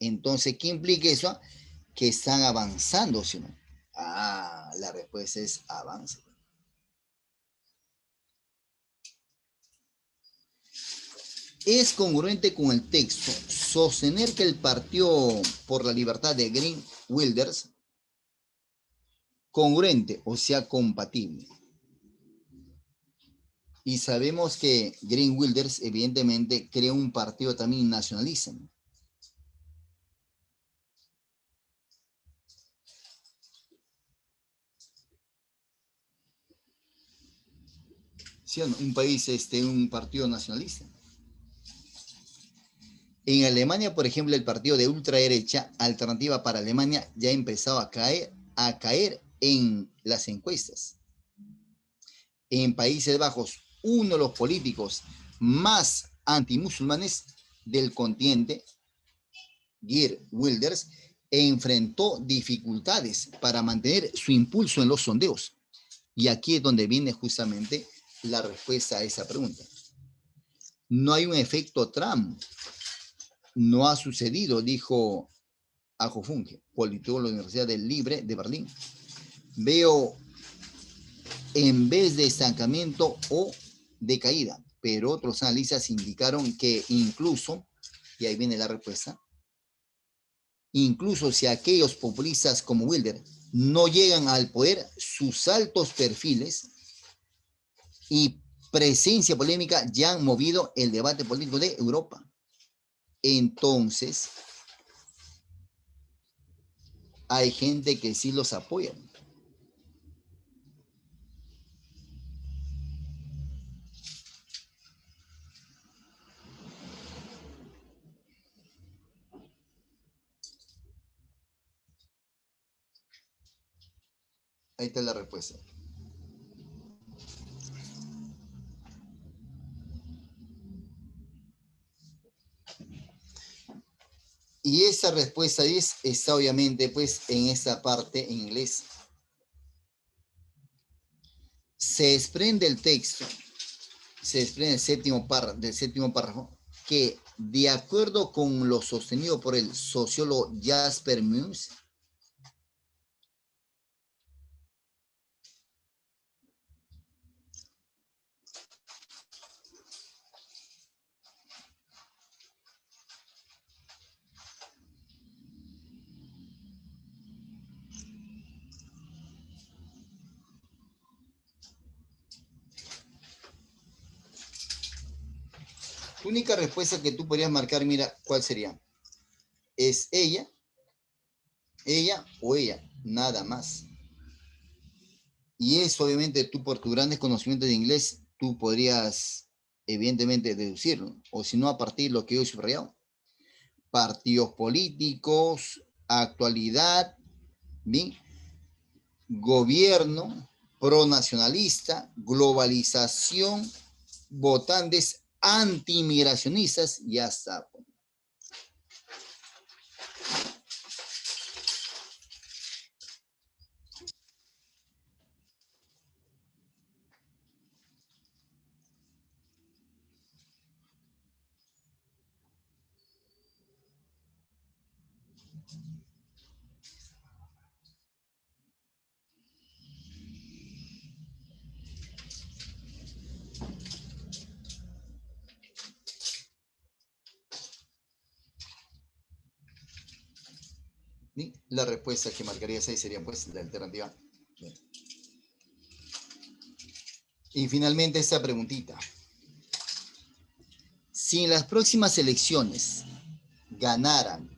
Speaker 1: entonces, ¿qué implica eso? Que están avanzando, ¿sí o no? Ah, la respuesta es avance. Es congruente con el texto sostener que el Partido por la Libertad de Green Wilders, congruente, o sea, compatible. Y sabemos que Green Wilders, evidentemente, creó un partido también nacionalista. ¿Sí o no? Un país, un partido nacionalista. En Alemania, por ejemplo, el partido de ultraderecha, Alternativa para Alemania, ya ha empezado a caer en las encuestas. En Países Bajos, uno de los políticos más antimusulmanes del continente, Geert Wilders, enfrentó dificultades para mantener su impulso en los sondeos. Y aquí es donde viene justamente la respuesta a esa pregunta. No hay un efecto Trump. No ha sucedido, dijo Ajo Funge, politólogo de la Universidad del Libre de Berlín. Veo en vez de estancamiento o de caída, pero otros analistas indicaron que incluso, y ahí viene la respuesta, incluso si aquellos populistas como Wilder no llegan al poder, sus altos perfiles y presencia polémica ya han movido el debate político de Europa. Entonces, hay gente que sí los apoya. Ahí está la respuesta. Y esa respuesta está obviamente pues en esta parte en inglés. Se desprende el texto, se desprende del séptimo párrafo, que de acuerdo con lo sostenido por el sociólogo Jasper Muse, la única respuesta que tú podrías marcar, mira, ¿cuál sería? ¿Es ella o ella? Nada más. Y eso, obviamente, tú por tu grandes conocimientos de inglés, tú podrías, evidentemente, deducirlo. O si no, a partir de lo que yo he subrayado. Partidos políticos, actualidad, ¿bien? Gobierno, pronacionalista, globalización, votantes antimigracionistas, ya está. ¿Sí? La respuesta que marcarías ahí sería pues la alternativa. Bien. Y finalmente esta preguntita. Si en las próximas elecciones ganaran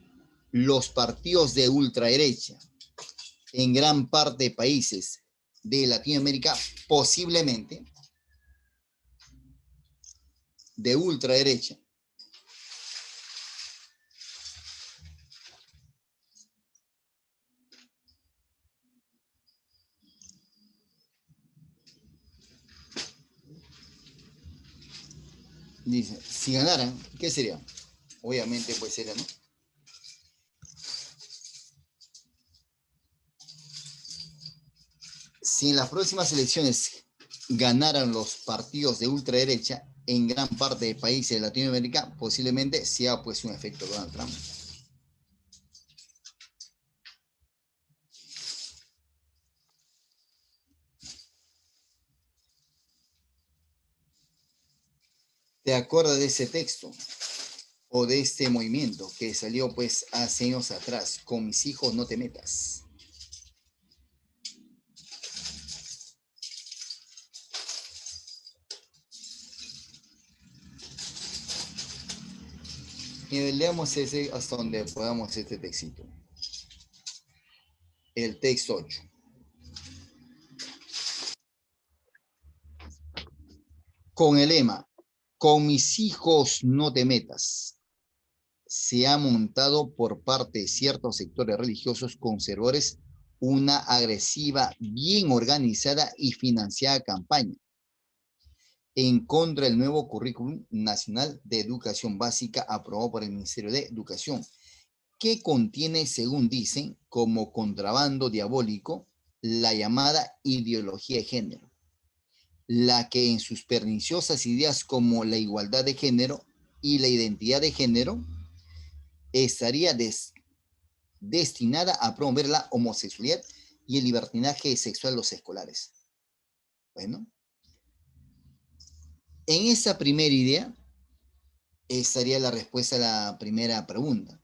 Speaker 1: los partidos de ultraderecha en gran parte de países de Latinoamérica, posiblemente de ultraderecha, dice, si ganaran, ¿qué sería? Obviamente, pues sería, ¿no? Si en las próximas elecciones ganaran los partidos de ultraderecha en gran parte de países de Latinoamérica, posiblemente sea pues un efecto Donald Trump. ¿Te acuerdas de ese texto o de este movimiento que salió pues hace años atrás? Con mis hijos no te metas. Y leamos ese hasta donde podamos este textito. El texto 8. Con el lema, con mis hijos no te metas, se ha montado por parte de ciertos sectores religiosos conservadores una agresiva, bien organizada y financiada campaña en contra del nuevo Currículum Nacional de Educación Básica aprobado por el Ministerio de Educación, que contiene, según dicen, como contrabando diabólico, la llamada ideología de género, la que en sus perniciosas ideas como la igualdad de género y la identidad de género estaría destinada a promover la homosexualidad y el libertinaje sexual de los escolares. Bueno, en esa primera idea estaría la respuesta a la primera pregunta.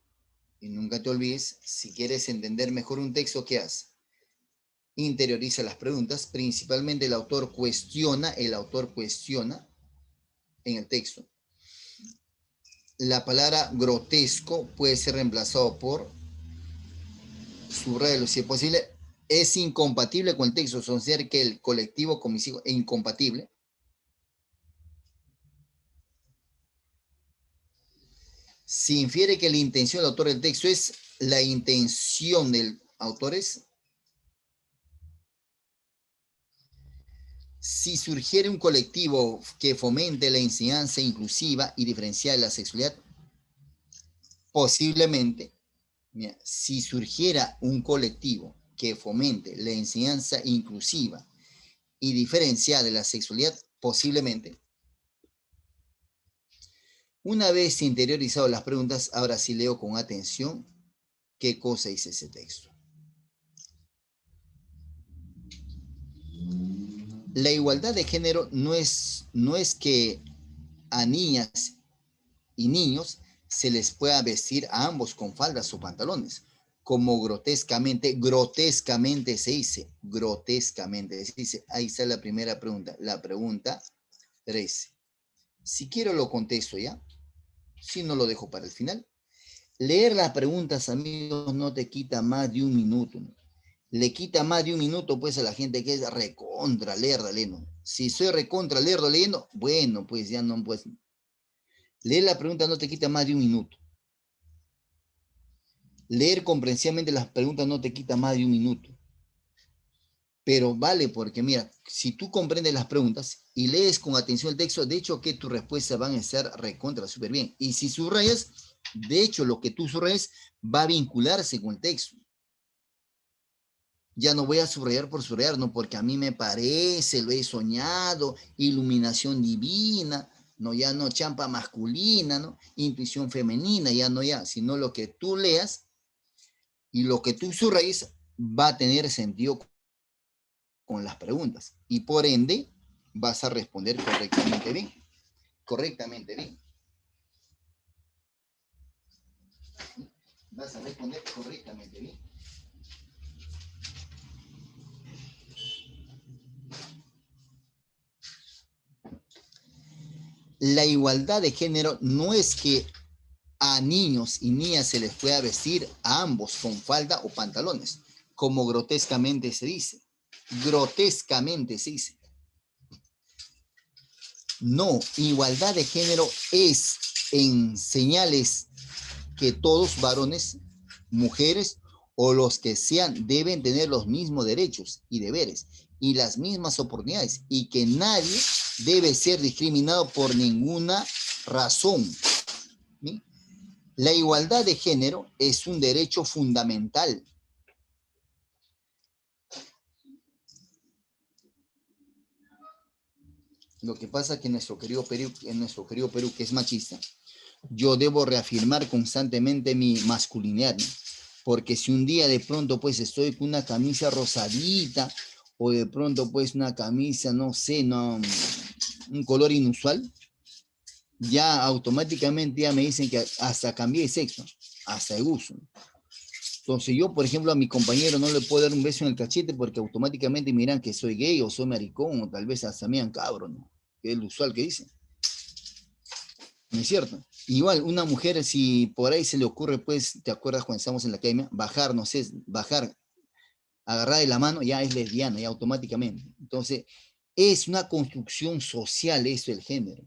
Speaker 1: Y nunca te olvides, si quieres entender mejor un texto, ¿qué haces? Interioriza las preguntas, principalmente el autor cuestiona en el texto. La palabra grotesco puede ser reemplazado por subrayalo si es posible, es incompatible con el texto, considera que el colectivo comisivo es incompatible. Si infiere que la intención del autor del texto es la intención del autor es. Si surgiera un colectivo que fomente la enseñanza inclusiva y diferenciada de la sexualidad, posiblemente, mira, si surgiera un colectivo que fomente la enseñanza inclusiva y diferenciada de la sexualidad, posiblemente. Una vez interiorizado las preguntas, ahora sí leo con atención qué cosa dice ese texto. La igualdad de género no es que a niñas y niños se les pueda vestir a ambos con faldas o pantalones, como grotescamente se dice. Ahí está la primera pregunta, la pregunta 13. Si quiero lo contesto ya, si no lo dejo para el final. Leer las preguntas, amigos, no te quita más de un minuto, ¿no? Le quita más de un minuto, pues, a la gente que es recontra leerla leyendo. Si soy recontra leerlo leyendo, bueno, pues ya no, pues. Leer la pregunta no te quita más de un minuto. Leer comprensivamente las preguntas no te quita más de un minuto. Pero vale, porque mira, si tú comprendes las preguntas y lees con atención el texto, de hecho que tus respuestas van a ser recontra súper bien. Y si subrayas, de hecho lo que tú subrayas va a vincularse con el texto. Ya no voy a subrayar por subrayar, no, porque a mí me parece, lo he soñado, iluminación divina, no, ya no champa masculina, ¿no? Intuición femenina, ya no ya, sino lo que tú leas y lo que tú subrayes va a tener sentido con las preguntas y por ende vas a responder correctamente bien. Correctamente bien. Vas a responder correctamente bien. La igualdad de género no es que a niños y niñas se les pueda vestir a ambos con falda o pantalones, como grotescamente se dice. Grotescamente se dice. No, igualdad de género es en señales que todos varones, mujeres o los que sean deben tener los mismos derechos y deberes y las mismas oportunidades y que nadie debe ser discriminado por ninguna razón. ¿Sí? La igualdad de género es un derecho fundamental. Lo que pasa es que en nuestro querido Perú, que es machista, yo debo reafirmar constantemente mi masculinidad, ¿no? Porque si un día de pronto pues estoy con una camisa rosadita o de pronto pues una camisa, no sé, no, un color inusual, ya automáticamente ya me dicen que hasta cambié de sexo, hasta de gusto. Entonces yo, por ejemplo, a mi compañero no le puedo dar un beso en el cachete porque automáticamente miran que soy gay o soy maricón o tal vez hasta me dan cabro, ¿no? Que es lo usual que dicen. ¿No es cierto? Igual, una mujer, si por ahí se le ocurre, pues, ¿te acuerdas cuando estamos en la academia? Bajar, no sé, bajar, agarrar de la mano, ya es lesbiana, ya automáticamente. Entonces, es una construcción social esto del género.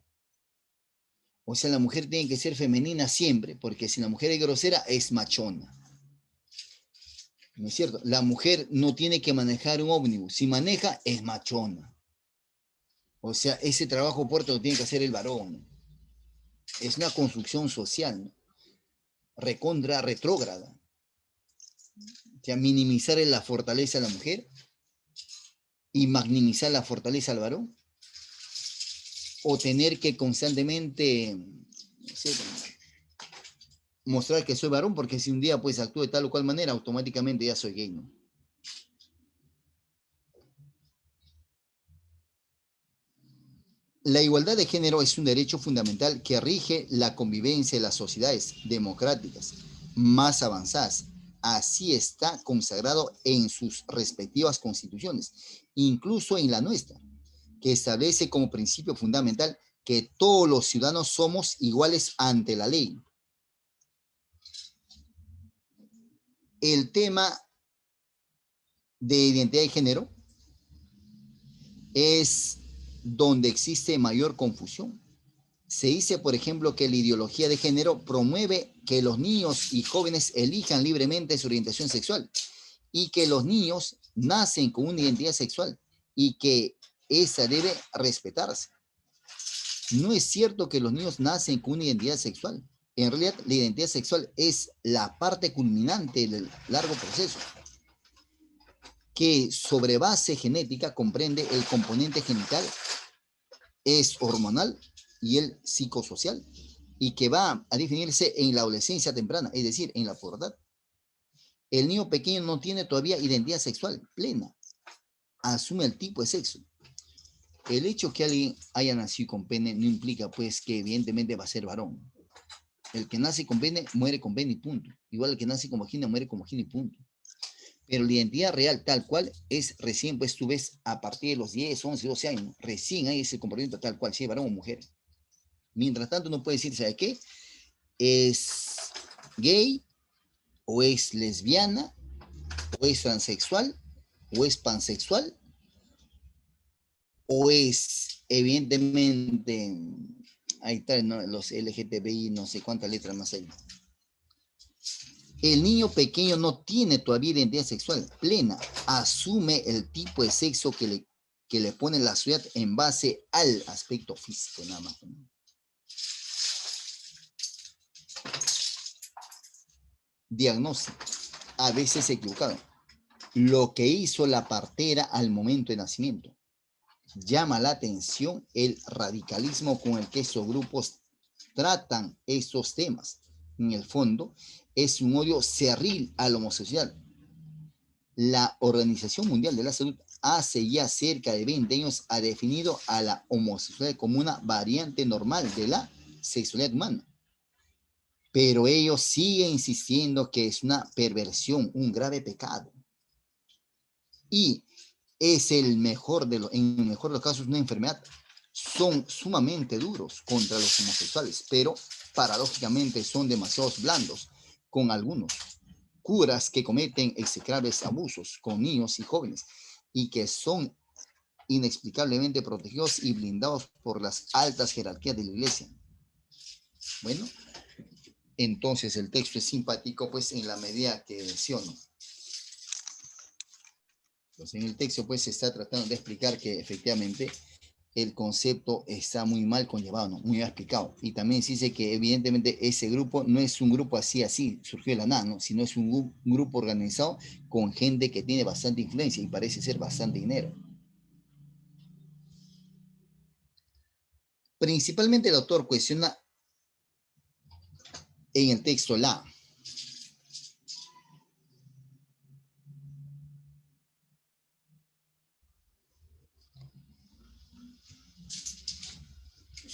Speaker 1: O sea, la mujer tiene que ser femenina siempre, porque si la mujer es grosera, es machona. ¿No es cierto? La mujer no tiene que manejar un ómnibus. Si maneja, es machona. O sea, ese trabajo fuerte lo tiene que hacer el varón, ¿no? Es una construcción social, ¿no? Recontra, retrógrada. O sea, minimizar la fortaleza de la mujer y maximizar la fortaleza del varón. o tener que constantemente, no sé, mostrar que soy varón, porque si un día pues actúo de tal o cual manera, automáticamente ya soy gay, ¿no? La igualdad de género es un derecho fundamental que rige la convivencia de las sociedades democráticas más avanzadas. Así está consagrado en sus respectivas constituciones, incluso en la nuestra, que establece como principio fundamental que todos los ciudadanos somos iguales ante la ley. El tema de identidad de género es donde existe mayor confusión. Se dice, por ejemplo, que la ideología de género promueve que los niños y jóvenes elijan libremente su orientación sexual y que los niños nacen con una identidad sexual y que esa debe respetarse. No es cierto que los niños nacen con una identidad sexual. En realidad, la identidad sexual es la parte culminante del largo proceso que sobre base genética comprende el componente genital, es hormonal y el psicosocial, y que va a definirse en la adolescencia temprana, es decir, en la pubertad. El niño pequeño no tiene todavía identidad sexual plena, asume el tipo de sexo. El hecho que alguien haya nacido con pene no implica pues que evidentemente va a ser varón. El que nace con pene muere con pene y punto. Igual el que nace con vagina muere con vagina y punto. Pero la identidad real tal cual es recién, pues tú ves a partir de los 10, 11, 12 años, recién hay ese comportamiento tal cual, si es varón o mujer. Mientras tanto no puede decir, ¿sabe qué? Es gay, o es lesbiana, o es transexual, o es pansexual, o es evidentemente, ahí está, ¿no? Los LGTBI, no sé cuántas letras más hay. El niño pequeño no tiene todavía identidad sexual plena, asume el tipo de sexo que le pone la sociedad en base al aspecto físico, nada más. Diagnóstico, a veces equivocado. Lo que hizo la partera al momento de nacimiento. Llama la atención el radicalismo con el que estos grupos tratan estos temas. En el fondo, es un odio cerril a la homosexualidad. La Organización Mundial de la Salud hace ya cerca de 20 años ha definido a la homosexualidad como una variante normal de la sexualidad humana. Pero ellos siguen insistiendo que es una perversión, un grave pecado. Y es en el mejor de los casos una enfermedad. Son sumamente duros contra los homosexuales, pero paradójicamente son demasiado blandos con algunos curas que cometen execrables abusos con niños y jóvenes y que son inexplicablemente protegidos y blindados por las altas jerarquías de la iglesia. Bueno, entonces el texto es simpático pues en la medida que menciono. Entonces en el texto pues se está tratando de explicar que efectivamente el concepto está muy mal conllevado, ¿no? Muy mal explicado. Y también se dice que evidentemente ese grupo no es un grupo así, surgió de la nada, ¿no? Sino es un grupo organizado con gente que tiene bastante influencia y parece ser bastante dinero. Principalmente el autor cuestiona en el texto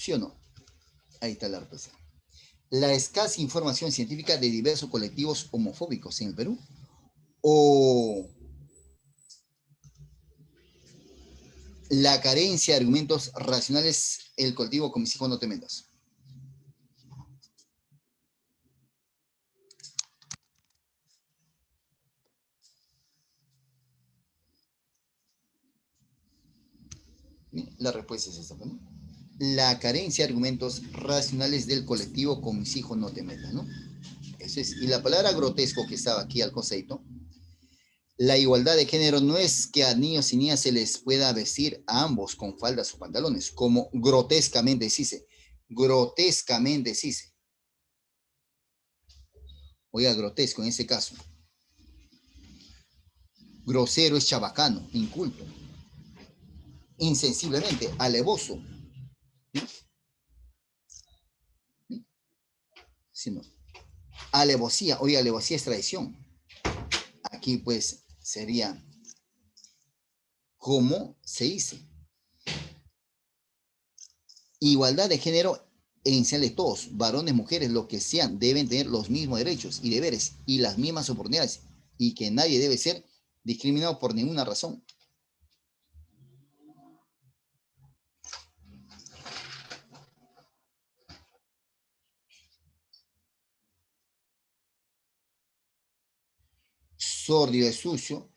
Speaker 1: ¿sí o no? Ahí está la respuesta. La escasa información científica de diversos colectivos homofóbicos en el Perú o la carencia de argumentos racionales el colectivo con mis hijos no te metas. La respuesta es esta, ¿no? La carencia de argumentos racionales del colectivo con mis hijos no te metas, ¿no? Eso es. Y la palabra grotesco que estaba aquí al concepto, la igualdad de género no es que a niños y niñas se les pueda vestir a ambos con faldas o pantalones, como grotescamente se dice. Grotescamente se dice. Oiga, grotesco en ese caso. Grosero es chabacano, inculto. Insensiblemente, alevoso. sino alevosía. Oye, alevosía es traición. Aquí pues sería como se dice. Igualdad de género en señal de todos, varones, mujeres, lo que sean, deben tener los mismos derechos y deberes y las mismas oportunidades y que nadie debe ser discriminado por ninguna razón. Sordio es sucio,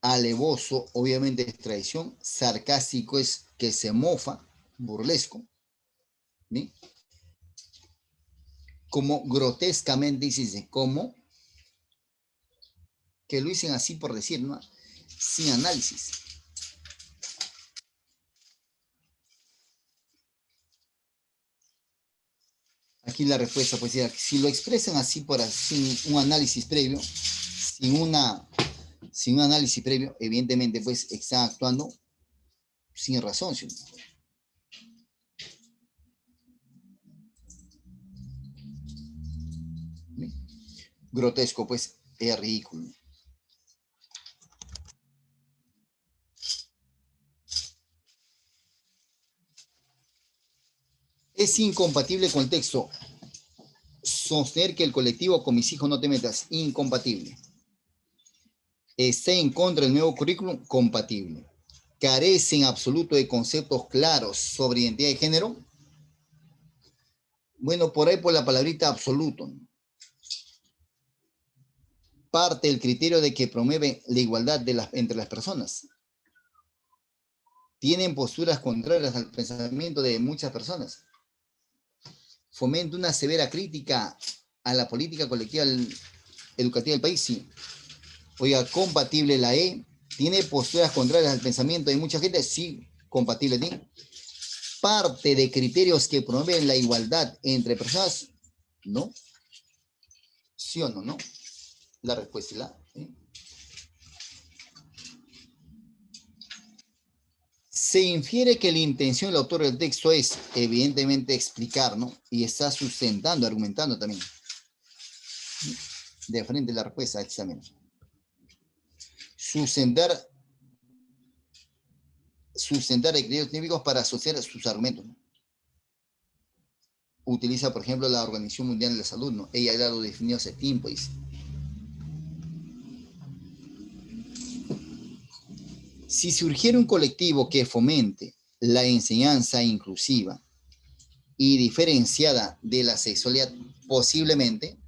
Speaker 1: alevoso obviamente es traición, sarcástico es que se mofa, burlesco, ¿sí? Como grotescamente dice, como que lo dicen así por decir, ¿no? Sin análisis. Aquí la respuesta, pues, si lo expresan así por sin un análisis previo, sin un análisis previo, evidentemente, pues, están actuando sin razón. ¿Sí? Grotesco, pues, es ridículo. Es incompatible con el texto. Sostener que el colectivo con mis hijos no te metas, incompatible. Está en contra del nuevo currículum, compatible. Carece en absoluto de conceptos claros sobre identidad de género. Bueno, por ahí por la palabrita absoluto. Parte del criterio de que promueve la igualdad entre las personas. Tienen posturas contrarias al pensamiento de muchas personas. Fomenta una severa crítica a la política colectiva educativa del país, sí. Oiga, compatible la E, tiene posturas contrarias al pensamiento de mucha gente, sí, compatible D. Parte de criterios que promueven la igualdad entre personas, no. ¿Sí o no? No. La respuesta es la ¿eh? Se infiere que la intención del autor del texto es, evidentemente, explicar, ¿no? Y está sustentando, argumentando también. De frente la respuesta al examen. Sustentar criterios científicos para asociar sus argumentos, ¿no? Utiliza, por ejemplo, la Organización Mundial de la Salud, ¿no? Ella ya lo definió hace tiempo, dice. Si surgiera un colectivo que fomente la enseñanza inclusiva y diferenciada de la sexualidad, posiblemente,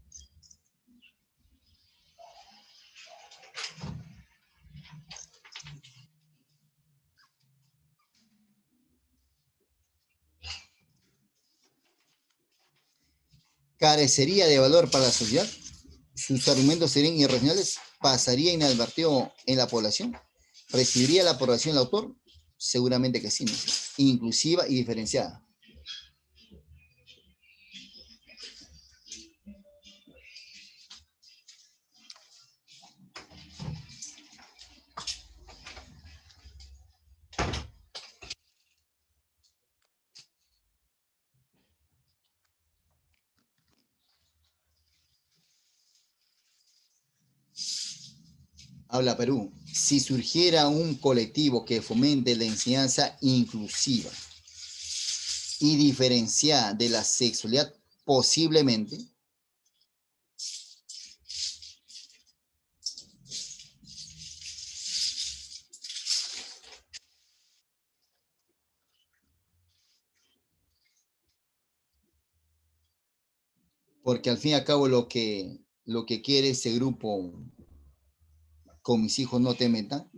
Speaker 1: carecería de valor para la sociedad, sus argumentos serían irracionales, pasaría inadvertido en la población, recibiría la aprobación del autor, seguramente que sí, ¿no? Inclusiva y diferenciada. Habla Perú. Si surgiera un colectivo que fomente la enseñanza inclusiva y diferenciada de la sexualidad, posiblemente, porque al fin y al cabo lo que quiere ese grupo con mis hijos no te metan,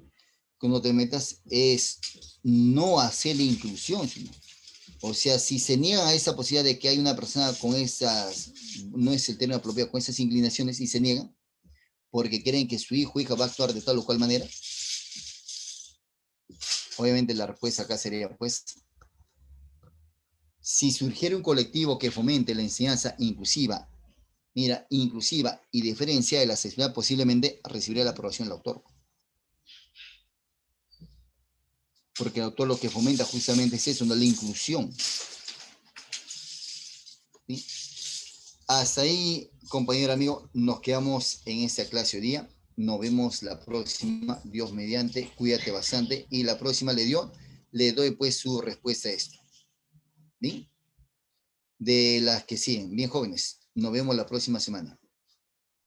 Speaker 1: que no te metas, es no hacer la inclusión, sino, o sea, si se niegan a esa posibilidad de que hay una persona con esas, no es el término apropiado, con esas inclinaciones y se niegan, porque creen que su hijo o hija va a actuar de tal o cual manera, obviamente la respuesta acá sería, pues, si surgiera un colectivo que fomente la enseñanza inclusiva, mira, inclusiva y diferencia de la sexualidad, posiblemente recibiría la aprobación del autor. Porque el autor lo que fomenta justamente es eso, ¿no? La inclusión. ¿Sí? Hasta ahí, compañero amigo, nos quedamos en esta clase hoy día. Nos vemos la próxima, Dios mediante, cuídate bastante. Y la próxima le doy pues su respuesta a esto. ¿Bien? De las que siguen, bien jóvenes. Nos vemos la próxima semana.